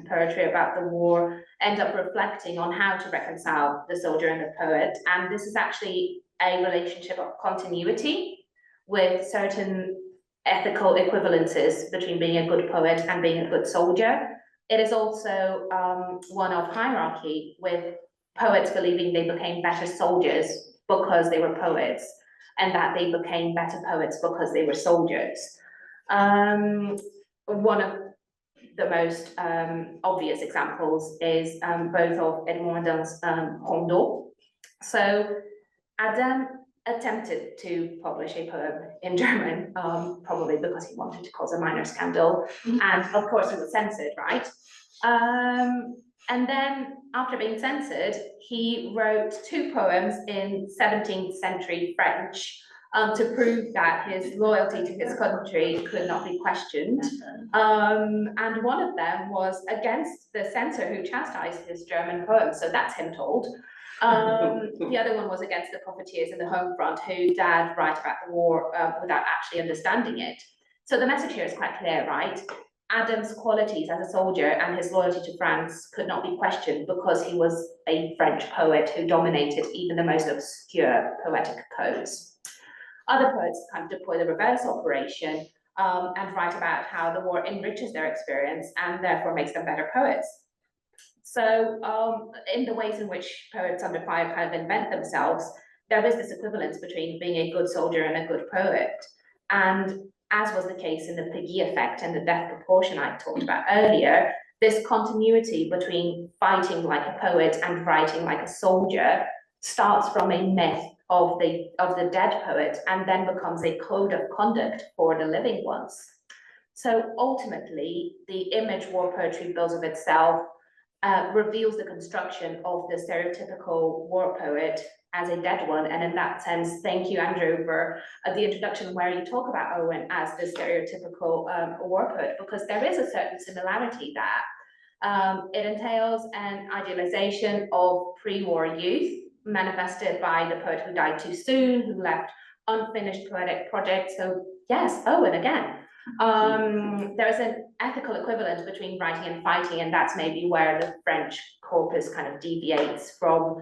poetry about the war end up reflecting on how to reconcile the soldier and the poet. And this is actually a relationship of continuity with certain ethical equivalences between being a good poet and being a good soldier. It is also one of hierarchy, with poets believing they became better soldiers because they were poets, and that they became better poets because they were soldiers. One of the most obvious examples is both of Edmond's Rondeau. So Adam attempted to publish a poem in German, probably because he wanted to cause a minor scandal, and of course he was censored, right? And then after being censored, he wrote 2 poems in 17th century French to prove that his loyalty to his country could not be questioned. And one of them was against the censor who chastised his German poems, so that's him told. The other one was against the profiteers in the home front who dared write about the war without actually understanding it. So the message here is quite clear, right? Adam's qualities as a soldier and his loyalty to France could not be questioned because he was a French poet who dominated even the most obscure poetic codes. Other poets kind of deploy the reverse operation and write about how the war enriches their experience and therefore makes them better poets. So in the ways in which poets under fire kind of invent themselves, there is this equivalence between being a good soldier and a good poet. And as was the case in the Peggy effect and the death proportion I talked about earlier, this continuity between fighting like a poet and writing like a soldier starts from a myth of the dead poet and then becomes a code of conduct for the living ones. So ultimately, the image war poetry builds of itself reveals the construction of the stereotypical war poet as a dead one. And in that sense, thank you, Andrew, for the introduction where you talk about Owen as the stereotypical war poet, because there is a certain similarity there. It entails an idealization of pre-war youth, manifested by the poet who died too soon, who left unfinished poetic projects. So yes, Owen again. There is an ethical equivalence between writing and fighting, and that's maybe where the French corpus kind of deviates from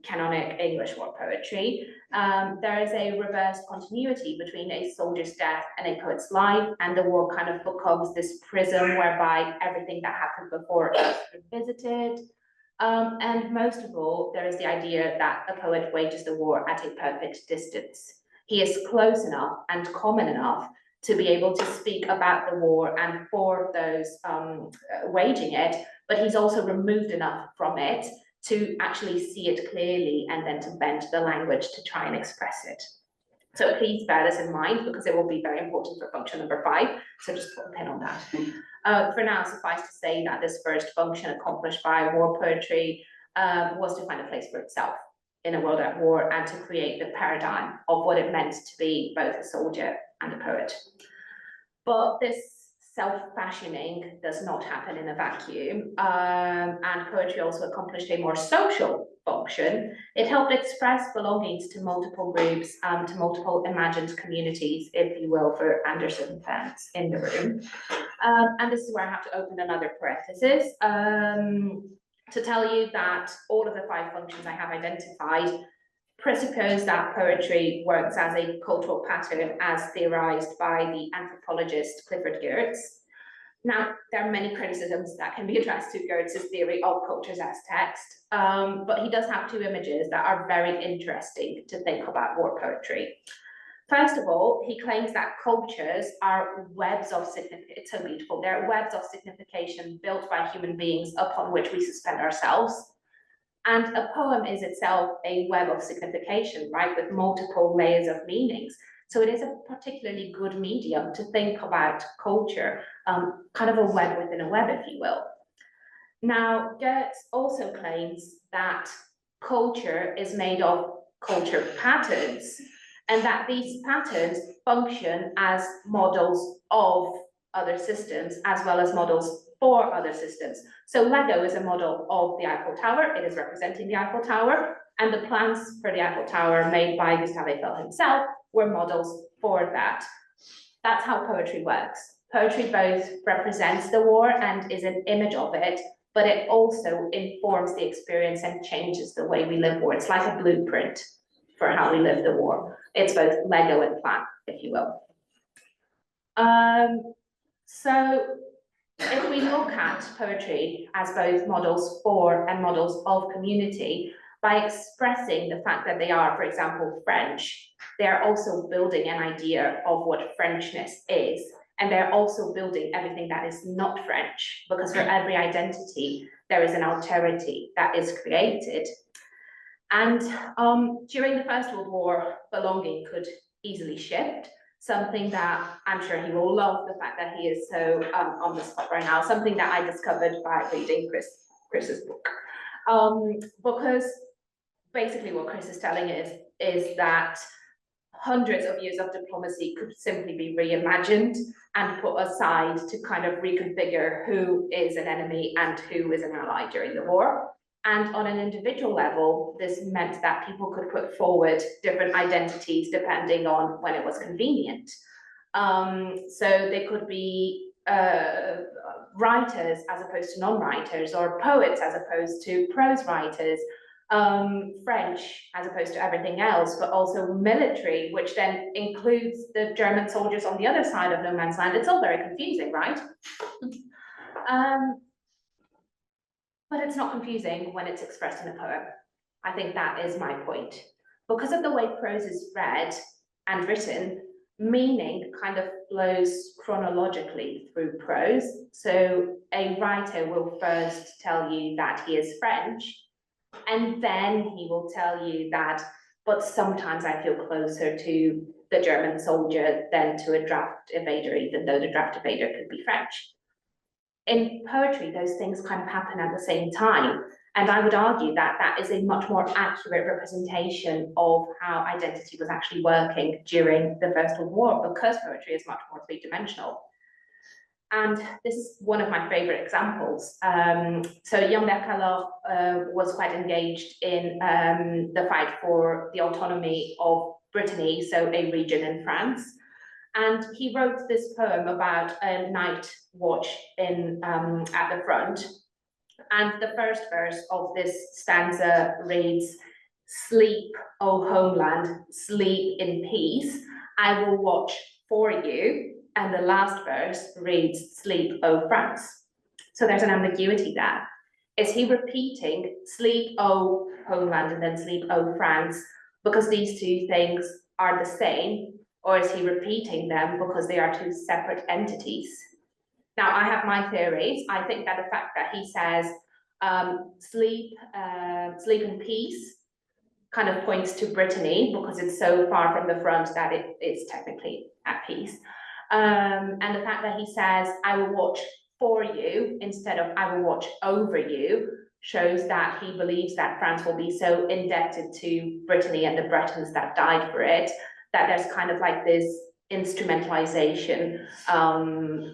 canonic English war poetry. There is a reverse continuity between a soldier's death and a poet's life, and the war kind of becomes this prism whereby everything that happened before is revisited. And most of all, there is the idea that a poet wages the war at a perfect distance. He is close enough and common enough to be able to speak about the war and for those waging it, but he's also removed enough from it to actually see it clearly and then to bend the language to try and express it. So please bear this in mind because it will be very important for function number 5, so just put a pin on that. For now, suffice to say that this first function accomplished by war poetry was to find a place for itself in a world at war and to create the paradigm of what it meant to be both a soldier and a poet. But this self-fashioning does not happen in a vacuum, and poetry also accomplished a more social function. It helped express belongings to multiple groups, to multiple imagined communities, if you will, for Anderson fans in the room. And this is where I have to open another parenthesis to tell you that all of the 5 functions I have identified presuppose that poetry works as a cultural pattern as theorized by the anthropologist Clifford Geertz. Now, there are many criticisms that can be addressed to Geertz's theory of cultures as text, but he does have 2 images that are very interesting to think about war poetry. First of all, he claims that cultures are webs of signification. It's so beautiful. They're webs of signification built by human beings upon which we suspend ourselves. And a poem is itself a web of signification, right, with multiple layers of meanings. So it is a particularly good medium to think about culture, kind of a web within a web, if you will. Now, Geertz also claims that culture is made of culture patterns, and that these patterns function as models of other systems as well as models for other systems. So Lego is a model of the Eiffel Tower. It is representing the Eiffel Tower, and the plans for the Eiffel Tower made by Gustave Eiffel himself were models for that. That's how poetry works. Poetry both represents the war and is an image of it, but it also informs the experience and changes the way we live war. It's like a blueprint. for how we live the war. It's both Lego and plan, if you will. So if we look at poetry as both models for and models of community, by expressing the fact that they are, for example, French, they are also building an idea of what Frenchness is. And they're also building everything that is not French, because for every identity, there is an alterity that is created. And during the First World War, belonging could easily shift, something that I'm sure he will love the fact that he is so on the spot right now, something that I discovered by reading Chris's book. Because basically what Chris is telling is that hundreds of years of diplomacy could simply be reimagined and put aside to kind of reconfigure who is an enemy and who is an ally during the war. And on an individual level, this meant that people could put forward different identities depending on when it was convenient. So they could be writers as opposed to non-writers, or poets as opposed to prose writers, French as opposed to everything else, but also military, which then includes the German soldiers on the other side of no man's land. It's all very confusing, right? But it's not confusing when it's expressed in a poem. I think that is my point. Because of the way prose is read and written, meaning kind of flows chronologically through prose. So a writer will first tell you that he is French, and then he will tell you that, but sometimes I feel closer to the German soldier than to a draft evader, even though the draft evader could be French. In poetry, those things kind of happen at the same time. And I would argue that that is a much more accurate representation of how identity was actually working during the First World War, because poetry is much more three-dimensional. And this is one of my favorite examples. So Jan Bercalor was quite engaged in the fight for the autonomy of Brittany, so a region in France. And he wrote this poem about a night watch in at the front. And the first verse of this stanza reads, "Sleep, O homeland, sleep in peace. I will watch for you." And the last verse reads, "Sleep, O France." So there's an ambiguity there. Is he repeating "sleep, O homeland," and then "sleep, O France," because these two things are the same? Or is he repeating them because they are two separate entities? Now, I have my theories. I think that the fact that he says sleep in peace kind of points to Brittany, because it's so far from the front that it is technically at peace. And the fact that he says, "I will watch for you," instead of "I will watch over you," shows that he believes that France will be so indebted to Brittany and the Bretons that died for it, that there's kind of like this instrumentalization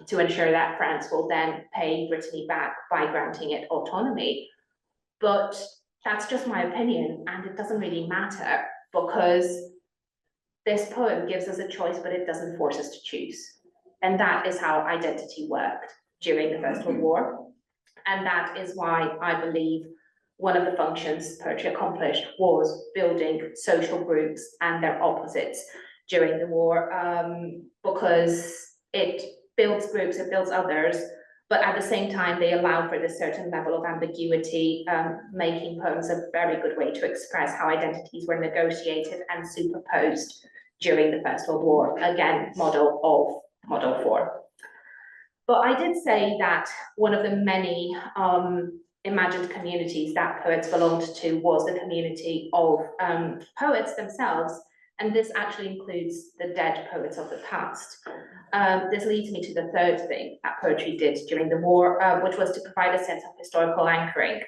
to ensure that France will then pay Brittany back by granting it autonomy. But that's just my opinion, and it doesn't really matter, because this poem gives us a choice, but it doesn't force us to choose. And that is how identity worked during the First World War. And that is why I believe one of the functions poetry accomplished was building social groups and their opposites during the war, because it builds groups, it builds others, but at the same time, they allow for this certain level of ambiguity, making poems a very good way to express how identities were negotiated and superposed during the First World War. Again, model 4. But I did say that one of the many imagined communities that poets belonged to was the community of poets themselves. And this actually includes the dead poets of the past. This leads me to the third thing that poetry did during the war, which was to provide a sense of historical anchoring.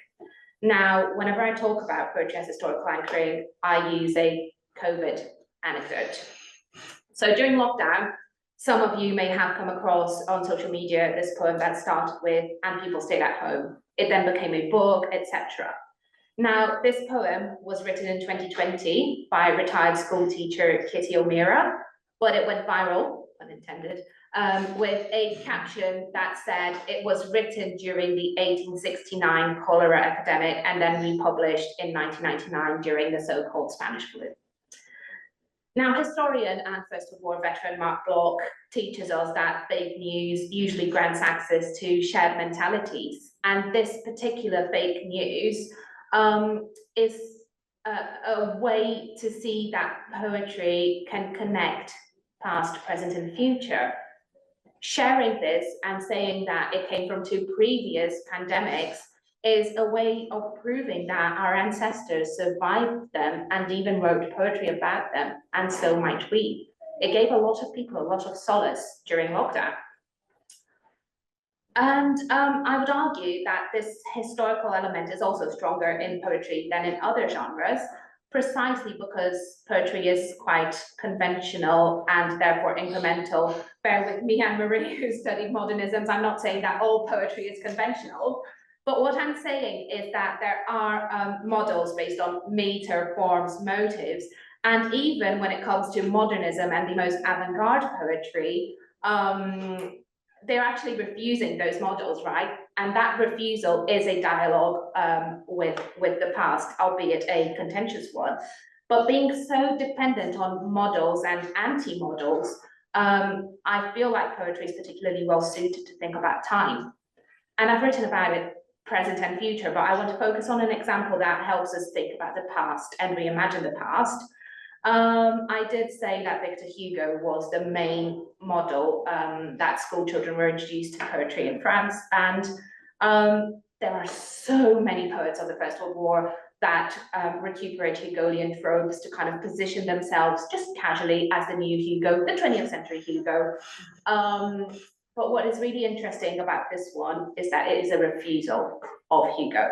Now, whenever I talk about poetry as historical anchoring, I use a COVID anecdote. So during lockdown, some of you may have come across on social media this poem that started with, "and people stayed at home." It then became a book, etc. Now, this poem was written in 2020 by retired school teacher Kitty O'Meara, but it went viral, pun intended, with a caption that said it was written during the 1869 cholera epidemic and then republished in 1999 during the so-called Spanish flu. Now, historian and First World War veteran Mark Bloch teaches us that fake news usually grants access to shared mentalities, and this particular fake news is a way to see that poetry can connect past, present, and future. Sharing this and saying that it came from two previous pandemics is a way of proving that our ancestors survived them and even wrote poetry about them, and so might we. It gave a lot of people a lot of solace during lockdown. And I would argue that this historical element is also stronger in poetry than in other genres, precisely because poetry is quite conventional and therefore incremental. Bear with me, Anne-Marie, who studied modernisms. I'm not saying that all poetry is conventional, but what I'm saying is that there are models based on meter, forms, motives, and even when it comes to modernism and the most avant-garde poetry, they're actually refusing those models, right? And that refusal is a dialogue with the past, albeit a contentious one. But being so dependent on models and anti-models, I feel like poetry is particularly well suited to think about time. And I've written about it, present and future, but I want to focus on an example that helps us think about the past and reimagine the past. I did say that Victor Hugo was the main model that school children were introduced to poetry in France, and there are so many poets of the First World War that recuperate Hugolian tropes to kind of position themselves just casually as the new Hugo, the 20th century Hugo. But what is really interesting about this one is that it is a refusal of Hugo.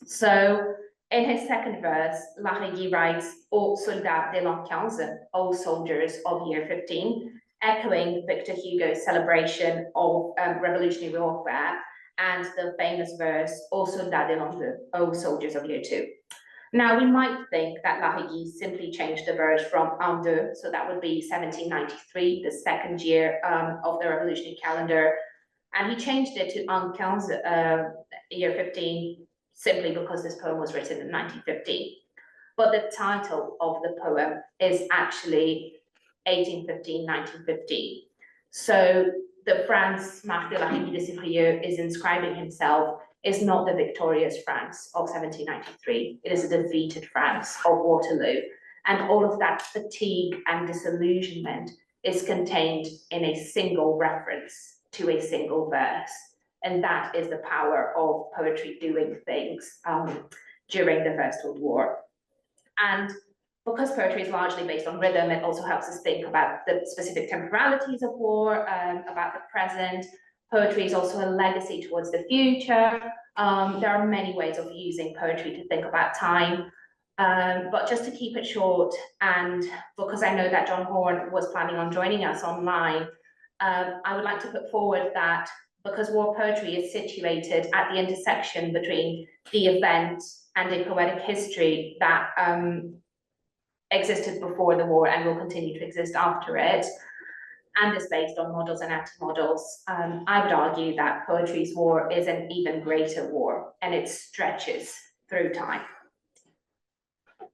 So in his second verse, Larreygue writes, "Aux soldats de l'an 15, O soldiers of year 15, echoing Victor Hugo's celebration of revolutionary warfare, and the famous verse, "Aux soldats de l'an 2, O soldiers of year 2. Now, we might think that Larreygue simply changed the verse from an deux, so that would be 1793, the second year of the revolutionary calendar, and he changed it to an 15, year 15, simply because this poem was written in 1915. But the title of the poem is actually 1815-1915. So the France Marc de Larreygue de Cyprieux is inscribing himself is not the victorious France of 1793. It is a defeated France of Waterloo. And all of that fatigue and disillusionment is contained in a single reference to a single verse. And that is the power of poetry doing things during the First World War. And because poetry is largely based on rhythm, it also helps us think about the specific temporalities of war, about the present. Poetry is also a legacy towards the future. There are many ways of using poetry to think about time. But just to keep it short, and because I know that John Horn was planning on joining us online, I would like to put forward that because war poetry is situated at the intersection between the event and a poetic history that existed before the war and will continue to exist after it, and is based on models and anti-models, I would argue that poetry's war is an even greater war, and it stretches through time.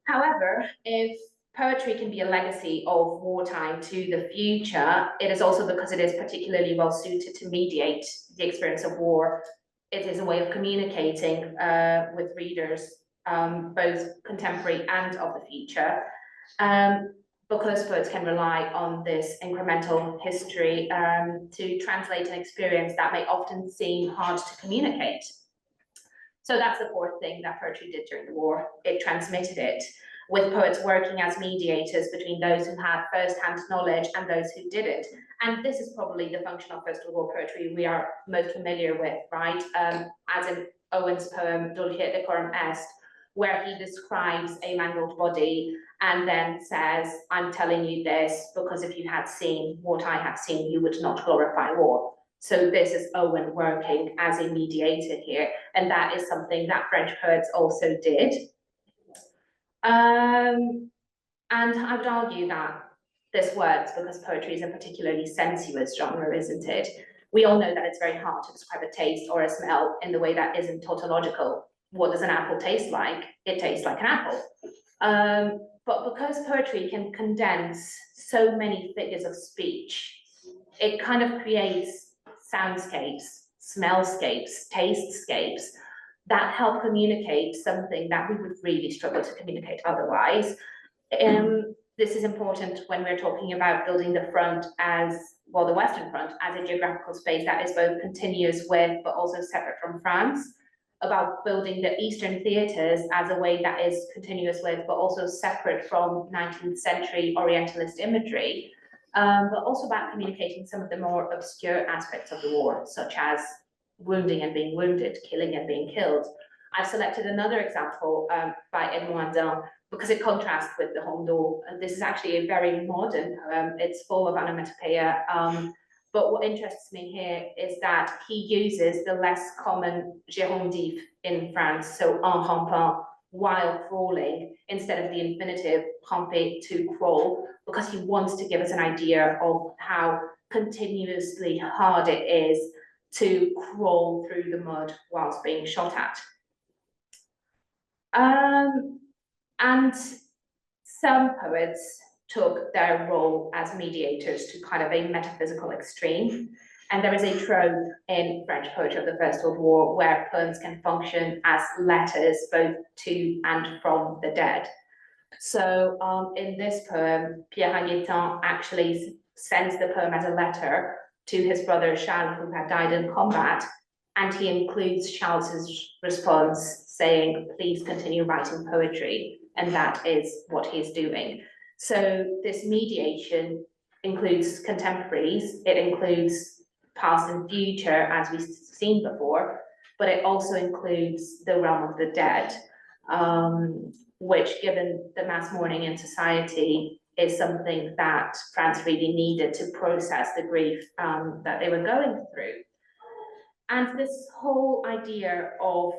However, if poetry can be a legacy of wartime to the future, it is also because it is particularly well suited to mediate the experience of war. It is a way of communicating with readers, both contemporary and of the future, because poets can rely on this incremental history to translate an experience that may often seem hard to communicate. So that's the fourth thing that poetry did during the war. It transmitted it, with poets working as mediators between those who had first-hand knowledge and those who didn't. And this is probably the function of First World War poetry we are most familiar with, right? As in Owen's poem, Dulce et decorum est, where he describes a mangled body and then says, I'm telling you this because if you had seen what I have seen, you would not glorify war. So this is Owen working as a mediator here, and that is something that French poets also did. And I would argue that this works because poetry is a particularly sensuous genre, isn't it? We all know that it's very hard to describe a taste or a smell in the way that isn't tautological. What does an apple taste like? It tastes like an apple. but because poetry can condense so many figures of speech, it kind of creates soundscapes, smellscapes, tastescapes that help communicate something that we would really struggle to communicate otherwise. This is important when we're talking about building the front as, well, the Western Front as a geographical space that is both continuous with, but also separate from France, about building the Eastern theatres as a way that is continuous with, but also separate from 19th century Orientalist imagery, but also about communicating some of the more obscure aspects of the war, such as wounding and being wounded, killing and being killed. I've selected another example by Edmond because it contrasts with the Rondeau. This is actually a very modern poem. It's full of onomatopoeia. But what interests me here is that he uses the less common gerondif in France, so en rampant, while crawling, instead of the infinitive ramper, to crawl, because he wants to give us an idea of how continuously hard it is to crawl through the mud whilst being shot at. And some poets took their role as mediators to kind of a metaphysical extreme. And there is a trope in French poetry of the First World War where poems can function as letters both to and from the dead. So in this poem, Pierre Agnetan actually sends the poem as a letter to his brother Charles, who had died in combat, and he includes Charles's response saying, please continue writing poetry, and that is what he's doing. So this mediation includes contemporaries, it includes past and future, as we've seen before, but it also includes the realm of the dead, which, given the mass mourning in society, is something that France really needed to process the grief that they were going through. And this whole idea of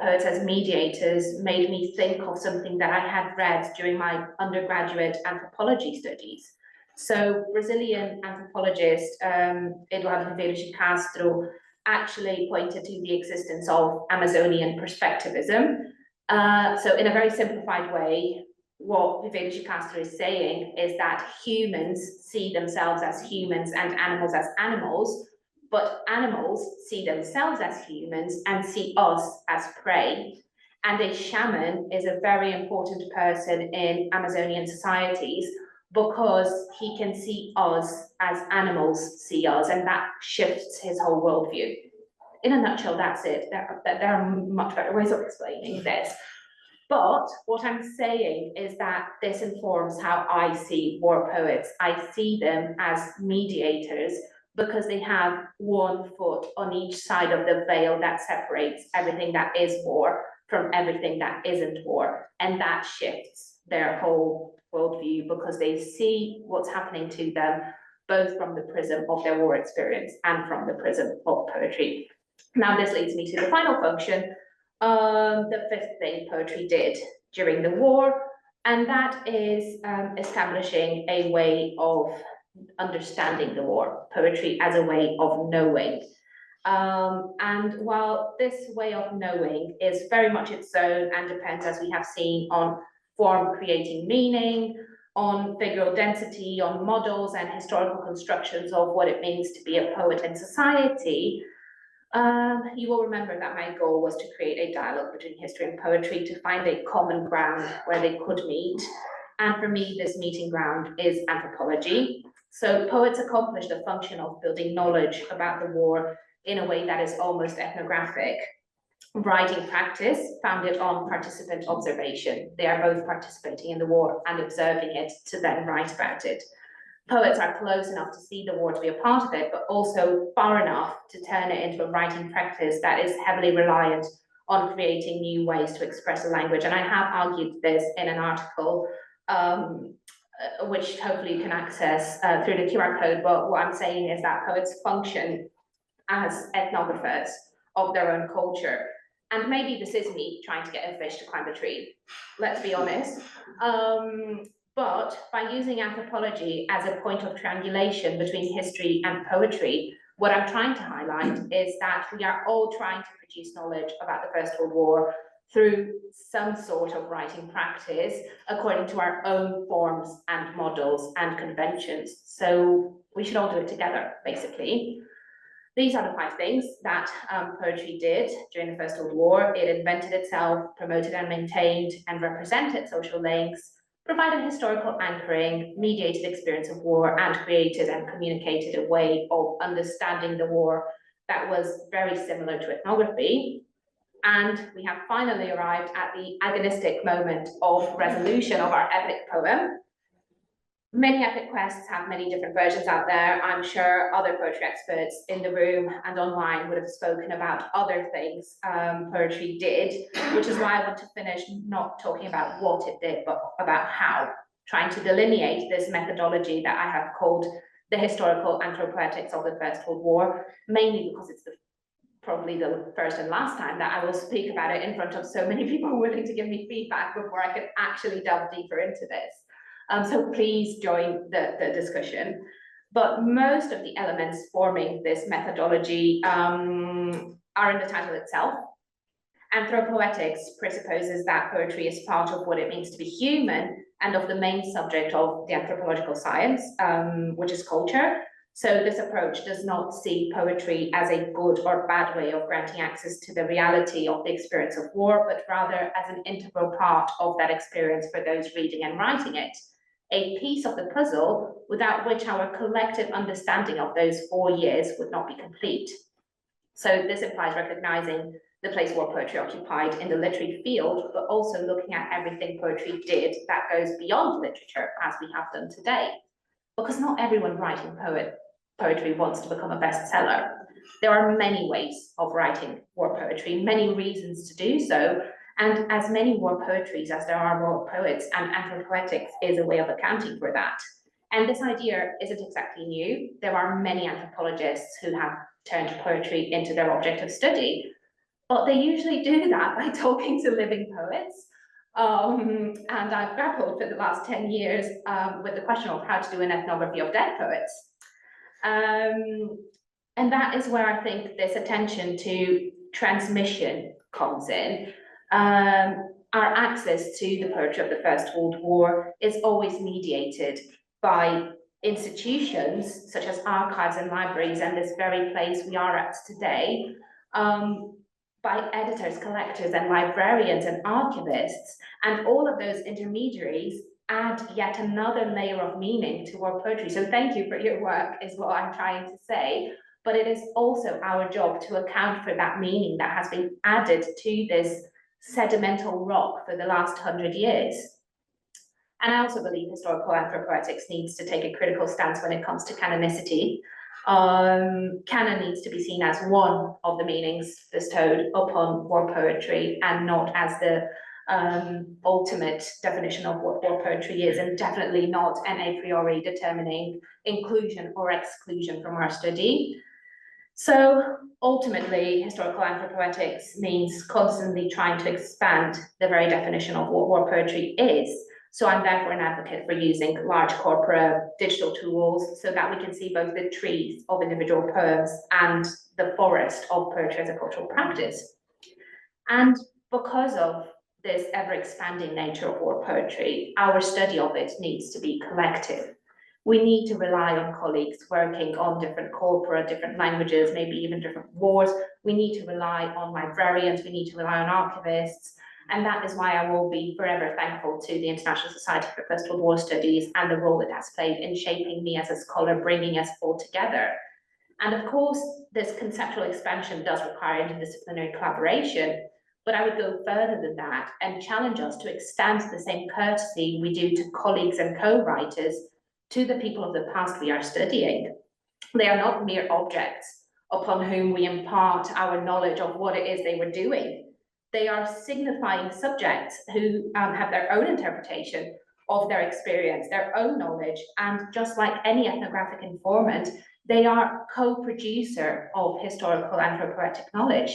poets as mediators made me think of something that I had read during my undergraduate anthropology studies. So Brazilian anthropologist Eduardo Ribeiro de Castro actually pointed to the existence of Amazonian perspectivism. So in a very simplified way, what Ribeiro de Castro is saying is that humans see themselves as humans and animals as animals, but animals see themselves as humans and see us as prey. And a shaman is a very important person in Amazonian societies because he can see us as animals see us, and that shifts his whole worldview. In a nutshell, that's it. There are much better ways of explaining this. But what I'm saying is that this informs how I see war poets. I see them as mediators because they have one foot on each side of the veil that separates everything that is war from everything that isn't war. And that shifts their whole worldview because they see what's happening to them both from the prism of their war experience and from the prism of poetry. Now this leads me to the final function, the fifth thing poetry did during the war, and that is establishing a way of understanding the war, poetry as a way of knowing. And while this way of knowing is very much its own and depends, as we have seen, on form creating meaning, on figural density, on models and historical constructions of what it means to be a poet in society, you will remember that my goal was to create a dialogue between history and poetry to find a common ground where they could meet. And for me, this meeting ground is anthropology. So poets accomplish the function of building knowledge about the war in a way that is almost ethnographic. Writing practice founded on participant observation. They are both participating in the war and observing it to then write about it. Poets are close enough to see the war to be a part of it, but also far enough to turn it into a writing practice that is heavily reliant on creating new ways to express a language. And I have argued this in an article, which hopefully you can access through the QR code. But what I'm saying is that poets function as ethnographers of their own culture. And maybe this is me trying to get a fish to climb a tree, let's be honest. But by using anthropology as a point of triangulation between history and poetry, what I'm trying to highlight is that we are all trying to produce knowledge about the First World War, through some sort of writing practice according to our own forms and models and conventions. So we should all do it together, basically. These are the 5 things that poetry did during the First World War. It invented itself, promoted and maintained and represented social links, provided historical anchoring, mediated experience of war, and created and communicated a way of understanding the war that was very similar to ethnography. And we have finally arrived at the agonistic moment of resolution of our epic poem. Many epic quests have many different versions out there. I'm sure other poetry experts in the room and online would have spoken about other things poetry did, which is why I want to finish not talking about what it did, but about how, trying to delineate this methodology that I have called the historical anthropoetics of the First World War, mainly because it's probably the first and last time that I will speak about it in front of so many people willing to give me feedback before I can actually delve deeper into this. So please join the discussion. But most of the elements forming this methodology are in the title itself. Anthropoetics presupposes that poetry is part of what it means to be human and of the main subject of the anthropological science, which is culture. So this approach does not see poetry as a good or bad way of granting access to the reality of the experience of war, but rather as an integral part of that experience for those reading and writing it. A piece of the puzzle without which our collective understanding of those 4 years would not be complete. So this implies recognizing the place war poetry occupied in the literary field, but also looking at everything poetry did that goes beyond literature, as we have done today. Because not everyone writing poetry wants to become a bestseller. There are many ways of writing war poetry, many reasons to do so, and as many war poetries as there are war poets, and anthropoetics is a way of accounting for that. And this idea isn't exactly new. There are many anthropologists who have turned poetry into their object of study, but they usually do that by talking to living poets. And I've grappled for the last 10 years with the question of how to do an ethnography of dead poets. And that is where I think this attention to transmission comes in. Our access to the poetry of the First World War is always mediated by institutions such as archives and libraries, and this very place we are at today, by editors, collectors, and librarians and archivists, and all of those intermediaries add yet another layer of meaning to our poetry. So thank you for your work, is what I'm trying to say. But it is also our job to account for that meaning that has been added to this sedimental rock for the last 100 years. And I also believe historical anthropoetics needs to take a critical stance when it comes to canonicity. Canon needs to be seen as one of the meanings bestowed upon war poetry and not as the ultimate definition of what war poetry is, and definitely not an a priori determining inclusion or exclusion from our study. So ultimately, historical anthropoetics means constantly trying to expand the very definition of what war poetry is. So I'm therefore an advocate for using large corpora digital tools so that we can see both the trees of individual poems and the forest of poetry as a cultural practice. And because of this ever-expanding nature of war poetry, our study of it needs to be collective. We need to rely on colleagues working on different corpora, different languages, maybe even different wars. We need to rely on librarians, we need to rely on archivists, and that is why I will be forever thankful to the International Society for First World War Studies and the role it has played in shaping me as a scholar, bringing us all together. And of course, this conceptual expansion does require interdisciplinary collaboration, but I would go further than that and challenge us to extend the same courtesy we do to colleagues and co-writers to the people of the past we are studying. They are not mere objects upon whom we impart our knowledge of what it is they were doing. They are signifying subjects who have their own interpretation of their experience, their own knowledge, and just like any ethnographic informant, they are co-producer of historical anthropoetic knowledge.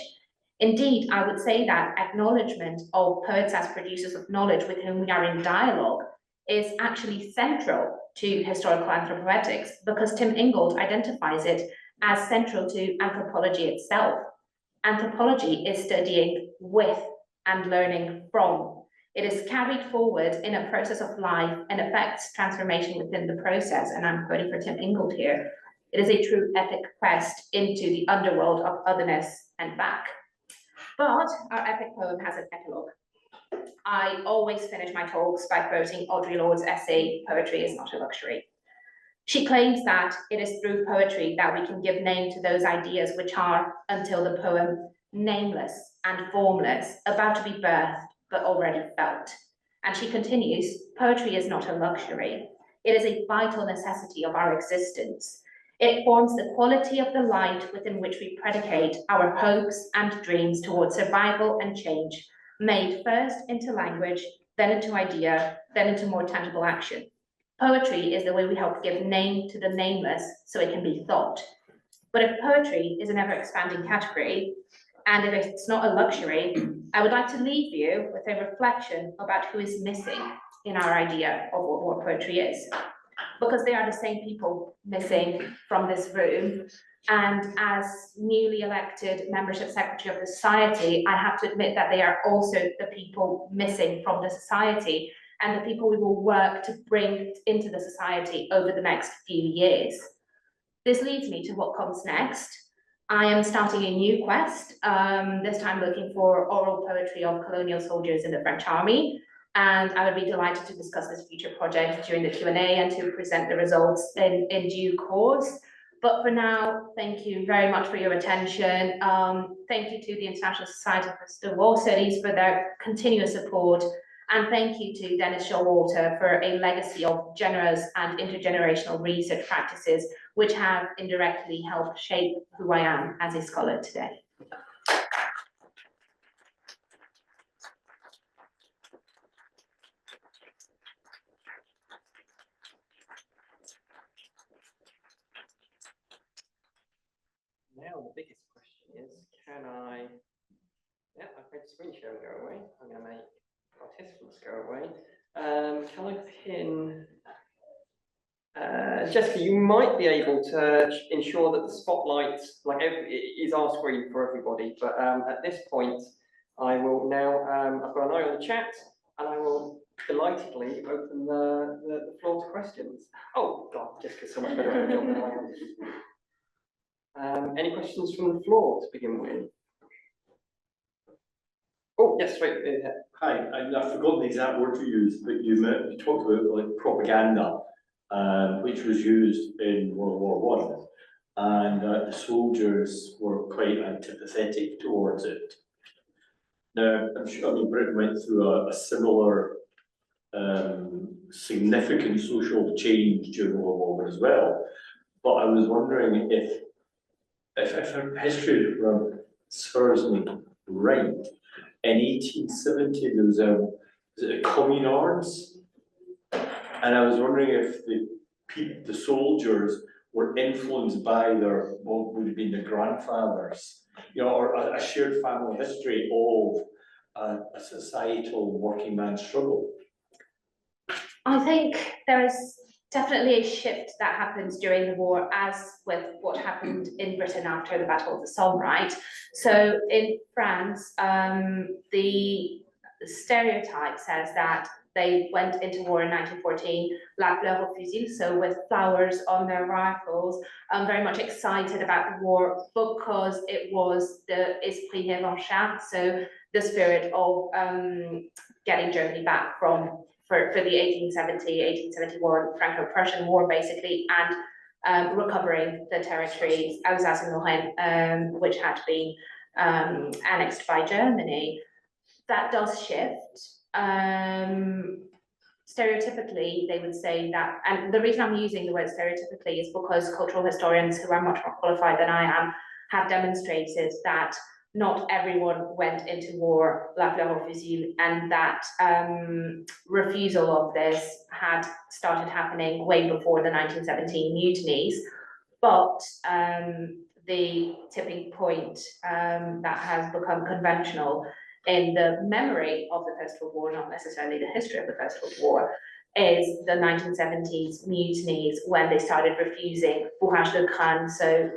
Indeed, I would say that acknowledgement of poets as producers of knowledge with whom we are in dialogue is actually central to historical anthropoetics, because Tim Ingold identifies it as central to anthropology itself. Anthropology is studying with and learning from. It is carried forward in a process of life and affects transformation within the process. And I'm quoting for Tim Ingold here. It is a true epic quest into the underworld of otherness and back. But our epic poem has an epilogue. I always finish my talks by quoting Audre Lorde's essay, "Poetry is not a luxury." She claims that it is through poetry that we can give name to those ideas which are, until the poem, nameless and formless, about to be birthed, but already felt. And she continues, poetry is not a luxury. It is a vital necessity of our existence. It forms the quality of the light within which we predicate our hopes and dreams towards survival and change, made first into language, then into idea, then into more tangible action. Poetry is the way we help give name to the nameless so it can be thought. But if poetry is an ever-expanding category, and if it's not a luxury, I would like to leave you with a reflection about who is missing in our idea of what poetry is. Because they are the same people missing from this room. And as newly elected membership secretary of the society, I have to admit that they are also the people missing from the society and the people we will work to bring into the society over the next few years. This leads me to what comes next. I am starting a new quest, this time looking for oral poetry of colonial soldiers in the French army. And I would be delighted to discuss this future project during the Q&A and to present the results in due course. But for now, thank you very much for your attention. Thank you to the International Society for War Studies for their continuous support. And thank you to Dennis Showalter for a legacy of generous and intergenerational research practices, which have indirectly helped shape who I am as a scholar today. Now the biggest question is, can I, I've made the screen share go away. I'm going to make participants go away. Can I pin, Jessica, you might be able to ensure that the spotlight is our screen for everybody, but at this point, I will now, I've got an eye on the chat, and I will delightedly open the floor to questions. Oh God, Jessica's so much better at her job than I am. Any questions from the floor to begin with? Oh, yes, straight there. Hi, I've forgotten the exact word to use, but you talked about like propaganda, which was used in World War I, and the soldiers were quite antipathetic towards it. Now, I'm sure, Britain went through a similar significant social change during World War I as well, but I was wondering if history serves me right, in 1870 there was a commune arms, and I was wondering if the soldiers were influenced by their, what would have been their grandfathers, or a shared family history of a societal working man's struggle. I think there is definitely a shift that happens during the war, as with what happened in Britain after the Battle of the Somme, right? So in France, the stereotype says that they went into war in 1914, la fleur au fusil, so with flowers on their rifles, very much excited about the war because it was the esprit revanchard, so the spirit of getting Germany back for the 1870-1871 Franco-Prussian War, basically, and recovering the territories, Alsace and Lorraine, which had been annexed by Germany. That does shift. Stereotypically, they would say that, and the reason I'm using the word stereotypically is because cultural historians who are much more qualified than I am have demonstrated that not everyone went into war la fleur au fusil, and that refusal of this had started happening way before the 1917 mutinies. But the tipping point that has become conventional in the memory of the First World War, not necessarily the history of the First World War, is the 1970s mutinies, when they started refusing bourrage de crâne, so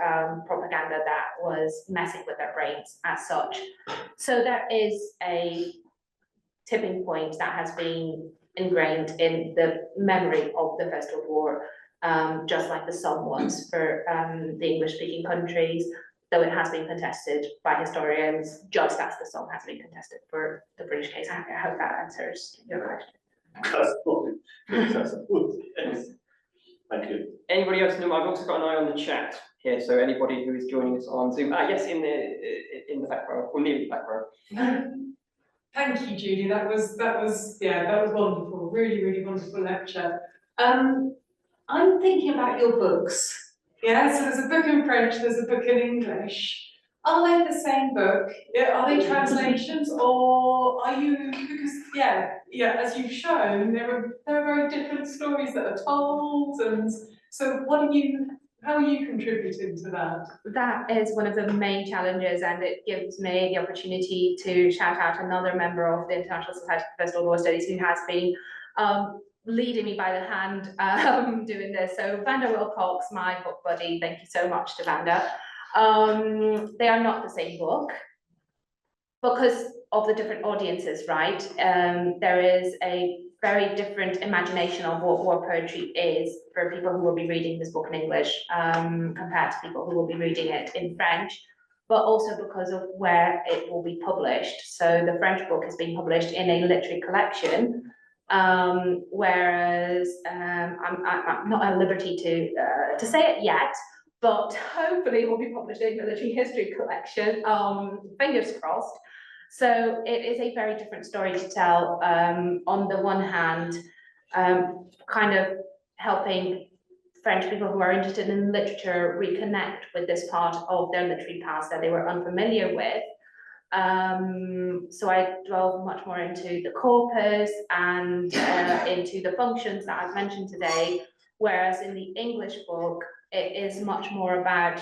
propaganda that was messing with their brains as such. So there is a tipping point that has been ingrained in the memory of the First World War, just like the Somme was for the English-speaking countries, though it has been contested by historians, just as the Somme has been contested for the British case. I hope that answers your question. Yes. Thank you. Anybody else in the room? I've also got an eye on the chat here, so anybody who is joining us on Zoom. Yes, in the back row, or near the back row. Thank you, Julie. That was wonderful. Really, really wonderful lecture. I'm thinking about your books. Yeah, so there's a book in French, there's a book in English. Are they the same book? Yeah, are they translations, or are you, because as you've shown, there are very different stories that are told, and so how are you contributing to that? That is one of the main challenges, and it gives me the opportunity to shout out another member of the International Society for First World War Studies who has been leading me by the hand doing this. So Vanda Wilcox, my book buddy, thank you so much to Vanda. They are not the same book because of the different audiences, right? There is a very different imagination of what war poetry is for people who will be reading this book in English compared to people who will be reading it in French, but also because of where it will be published. So the French book is being published in a literary collection, whereas I'm not at liberty to say it yet, but hopefully it will be published in the literary history collection, fingers crossed. So it is a very different story to tell. On the one hand, kind of helping French people who are interested in literature reconnect with this part of their literary past that they were unfamiliar with. So I delve much more into the corpus and into the functions that I've mentioned today, whereas in the English book, it is much more about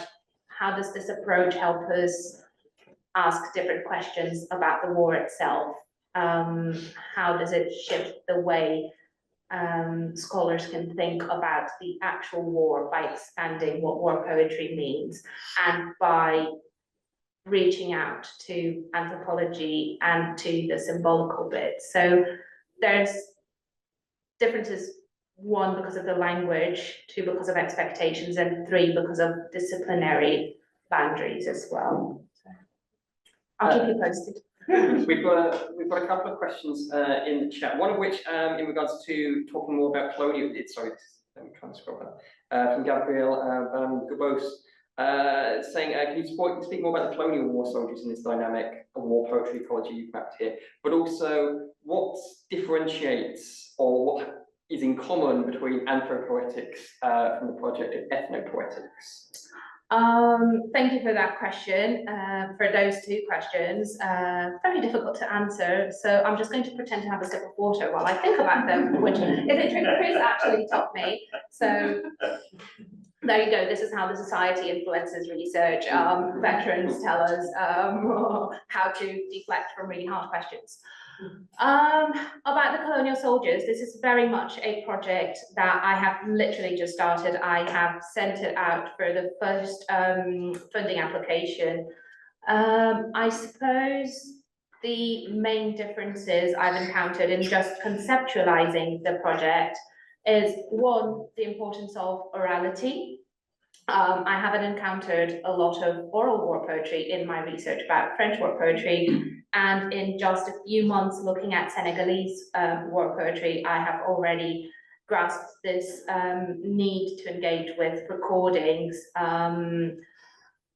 how does this approach help us ask different questions about the war itself. How does it shift the way scholars can think about the actual war by expanding what war poetry means and by reaching out to anthropology and to the symbolical bit. So there's differences, 1, because of the language, 2, because of expectations, and 3, because of disciplinary boundaries as well. So I'll keep you posted. We've got a couple of questions in the chat. One of which, in regards to talking more about colonial. Let me try and scroll that. From Gabriel Van Gabos, saying, can you speak more about the colonial war soldiers in this dynamic of war poetry ecology you've mapped here, but also what differentiates or what is in common between anthropoetics from the project of ethnopoetics? Thank you for that question, for those 2 questions. Very difficult to answer, so I'm just going to pretend to have a sip of water while I think about them, which is a trick Chris actually taught me. So there you go, this is how the society influences research. Veterans tell us how to deflect from really hard questions. About the colonial soldiers, this is very much a project that I have literally just started. I have sent it out for the first funding application. I suppose the main differences I've encountered in just conceptualizing the project is 1, the importance of orality. I haven't encountered a lot of oral war poetry in my research about French war poetry, and in just a few months looking at Senegalese war poetry, I have already grasped this need to engage with recordings.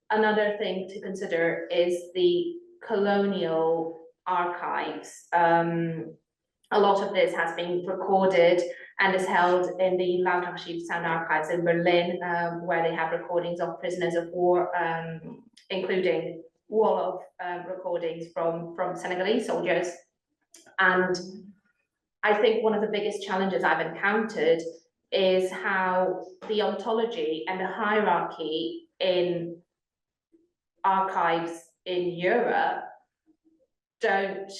Another thing to consider is the colonial archives. A lot of this has been recorded and is held in the Lautarchiv Sound Archives in Berlin, where they have recordings of prisoners of war, including wall of recordings from Senegalese soldiers. And I think one of the biggest challenges I've encountered is how the ontology and the hierarchy in archives in Europe don't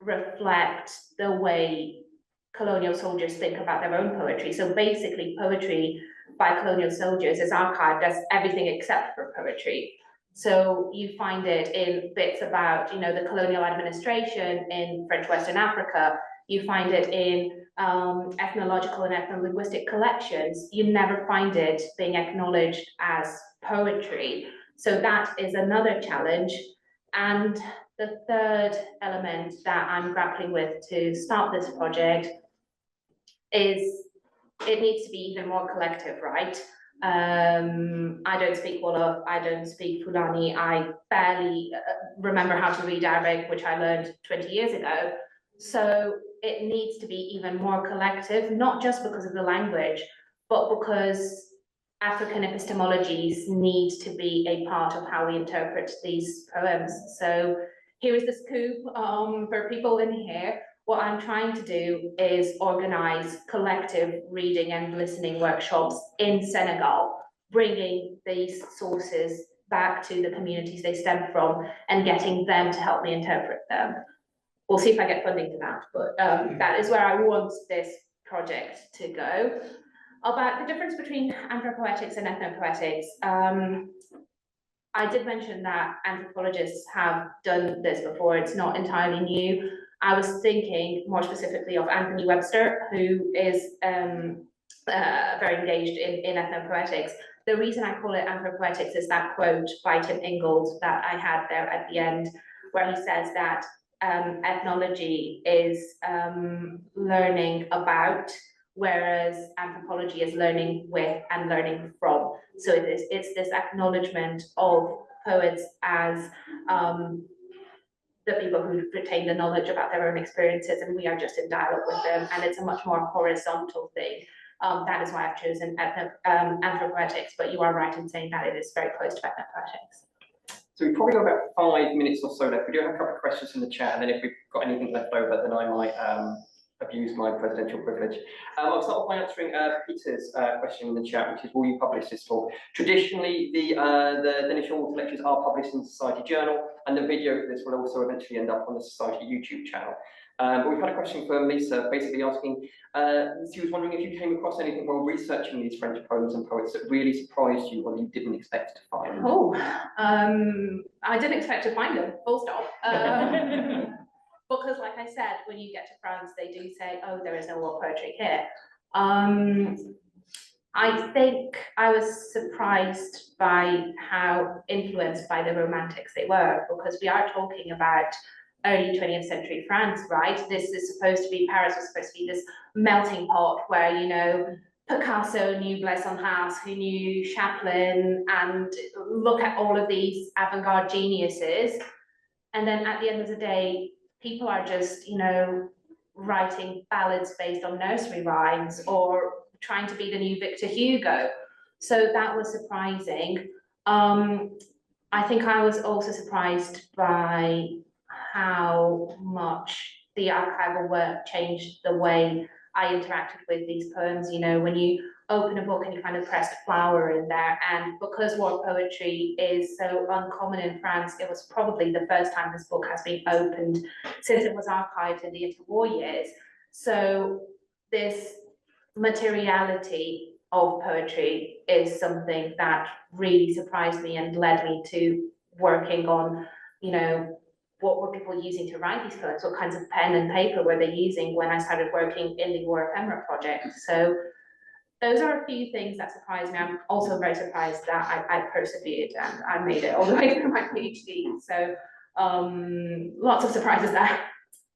reflect the way colonial soldiers think about their own poetry. So basically, poetry by colonial soldiers is archived as everything except for poetry. So you find it in bits about, you know, the colonial administration in French Western Africa. You find it in ethnological and ethno-linguistic collections. You never find it being acknowledged as poetry. So that is another challenge. And the third element that I'm grappling with to start this project is it needs to be even more collective, right? I don't speak Wolof, I don't speak Fulani, I barely remember how to read Arabic, which I learned 20 years ago. So it needs to be even more collective, not just because of the language, but because African epistemologies need to be a part of how we interpret these poems. So here is the scoop for people in here. What I'm trying to do is organize collective reading and listening workshops in Senegal, bringing these sources back to the communities they stem from and getting them to help me interpret them. We'll see if I get funding for that, but that is where I want this project to go. About the difference between anthropoetics and ethnopoetics, I did mention that anthropologists have done this before. It's not entirely new. I was thinking more specifically of Anthony Webster, who is very engaged in ethnopoetics. The reason I call it anthropoetics is that quote by Tim Ingold that I had there at the end, where he says that ethnology is learning about, whereas anthropology is learning with and learning from. So it's this acknowledgement of poets as the people who retain the knowledge about their own experiences, and we are just in dialogue with them, and it's a much more horizontal thing. That is why I've chosen anthropoetics, but you are right in saying that it is very close to ethnopoetics. So we've probably got about 5 minutes or so left. We do have a couple of questions in the chat, and then if we've got anything left over, then I might abuse my presidential privilege. I'll start off by answering Peter's question in the chat, which is, will you publish this talk? Traditionally, the Dennis Showalter lectures are published in the Society Journal, and the video for this will also eventually end up on the Society YouTube channel. But we've had a question from Lisa, basically asking, she was wondering if you came across anything while researching these French poems and poets that really surprised you or you didn't expect to find. Oh, I didn't expect to find them, full stop. Because like I said, when you get to France, they do say, oh, there is no war poetry here. I think I was surprised by how influenced by the Romantics they were, because we are talking about early 20th century France, right? This is supposed to be, Paris was supposed to be this melting pot where, you know, Picasso knew Blaise Cenhasse, who knew Chaplin, and look at all of these avant-garde geniuses. And then at the end of the day, people are just, you know, writing ballads based on nursery rhymes or trying to be the new Victor Hugo. So that was surprising. I think I was also surprised by how much the archival work changed the way I interacted with these poems. You know, when you open a book and you find a pressed flower in there, and because war poetry is so uncommon in France, it was probably the first time this book has been opened since it was archived in the interwar years. So this materiality of poetry is something that really surprised me and led me to working on, you know, what were people using to write these poems? What kinds of pen and paper were they using when I started working in the War Ephemera project? So those are a few things that surprised me. I'm also very surprised that I persevered and I made it all the way through my PhD. So lots of surprises there.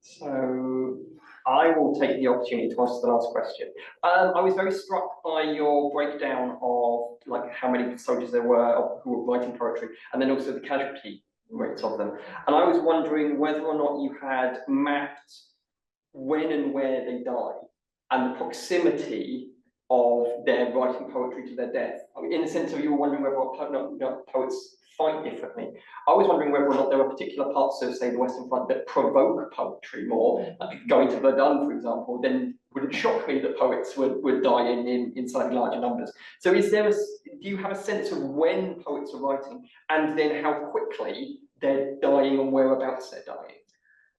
So I will take the opportunity to answer the last question. I was very struck by your breakdown of like how many soldiers there were who were writing poetry, and then also the casualty rates of them. And I was wondering whether or not you had mapped when and where they died and the proximity of their writing poetry to their death. I mean, in the sense of you were wondering whether poets fight differently. I was wondering whether or not there were particular parts of, say, the Western Front that provoke poetry more, like going to Verdun, for example, then wouldn't shock me that poets would die in slightly larger numbers. So is there do you have a sense of when poets are writing and then how quickly they're dying and whereabouts they're dying?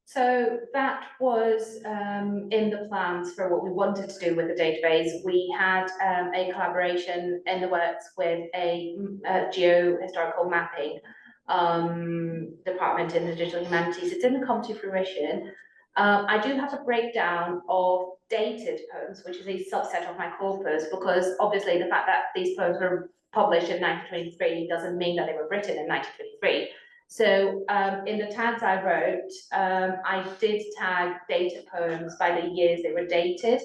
So that was in the plans for what we wanted to do with the database. We had a collaboration in the works with a geohistorical mapping department in the digital humanities. It didn't come to fruition. I do have a breakdown of dated poems, which is a subset of my corpus, because obviously the fact that these poems were published in 1923 doesn't mean that they were written in 1923. So in the tags I wrote, I did tag dated poems by the years they were dated.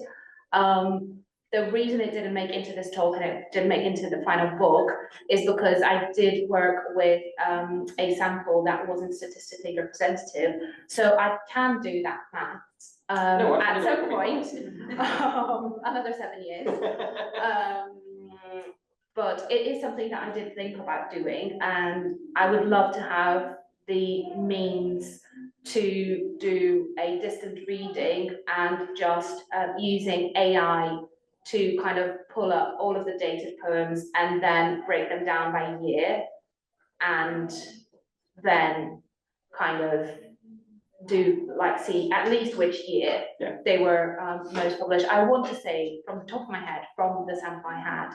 The reason it didn't make into this talk and it didn't make into the final book is because I did work with a sample that wasn't statistically representative. So I can do that maths at some point, another 7 years. But it is something that I did think about doing, and I would love to have the means to do a distant reading and just using AI to kind of pull up all of the dated poems and then break them down by year, and then kind of do like see at least which year they were most published. I want to say from the top of my head, from the sample I had,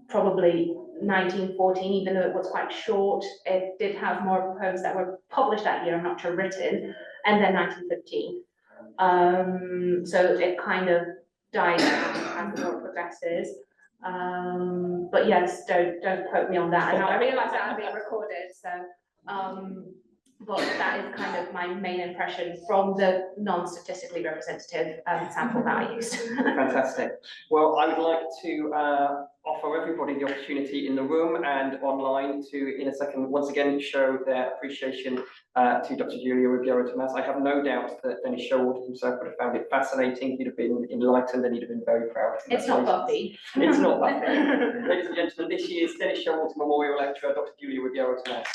probably 1914, even though it was quite short, it did have more poems that were published that year, I'm not sure written, and then 1915. So it kind of dies down as the war progresses. But yes, don't quote me on that. And now I realise that I'm being recorded, so but that is kind of my main impression from the non-statistically representative sample that I used. Fantastic. Well, I would like to offer everybody the opportunity in the room and online to, in a second, once again, show their appreciation to Dr. Julia Ribeiro Thomaz. I have no doubt that Dennis Showalter himself would have found it fascinating. He'd have been enlightened and he'd have been very proud. It's not Buffy. It's not Buffy. Ladies and gentlemen, this year's Dennis Showalter Memorial Lecture, Dr. Julia Ribeiro Thomaz.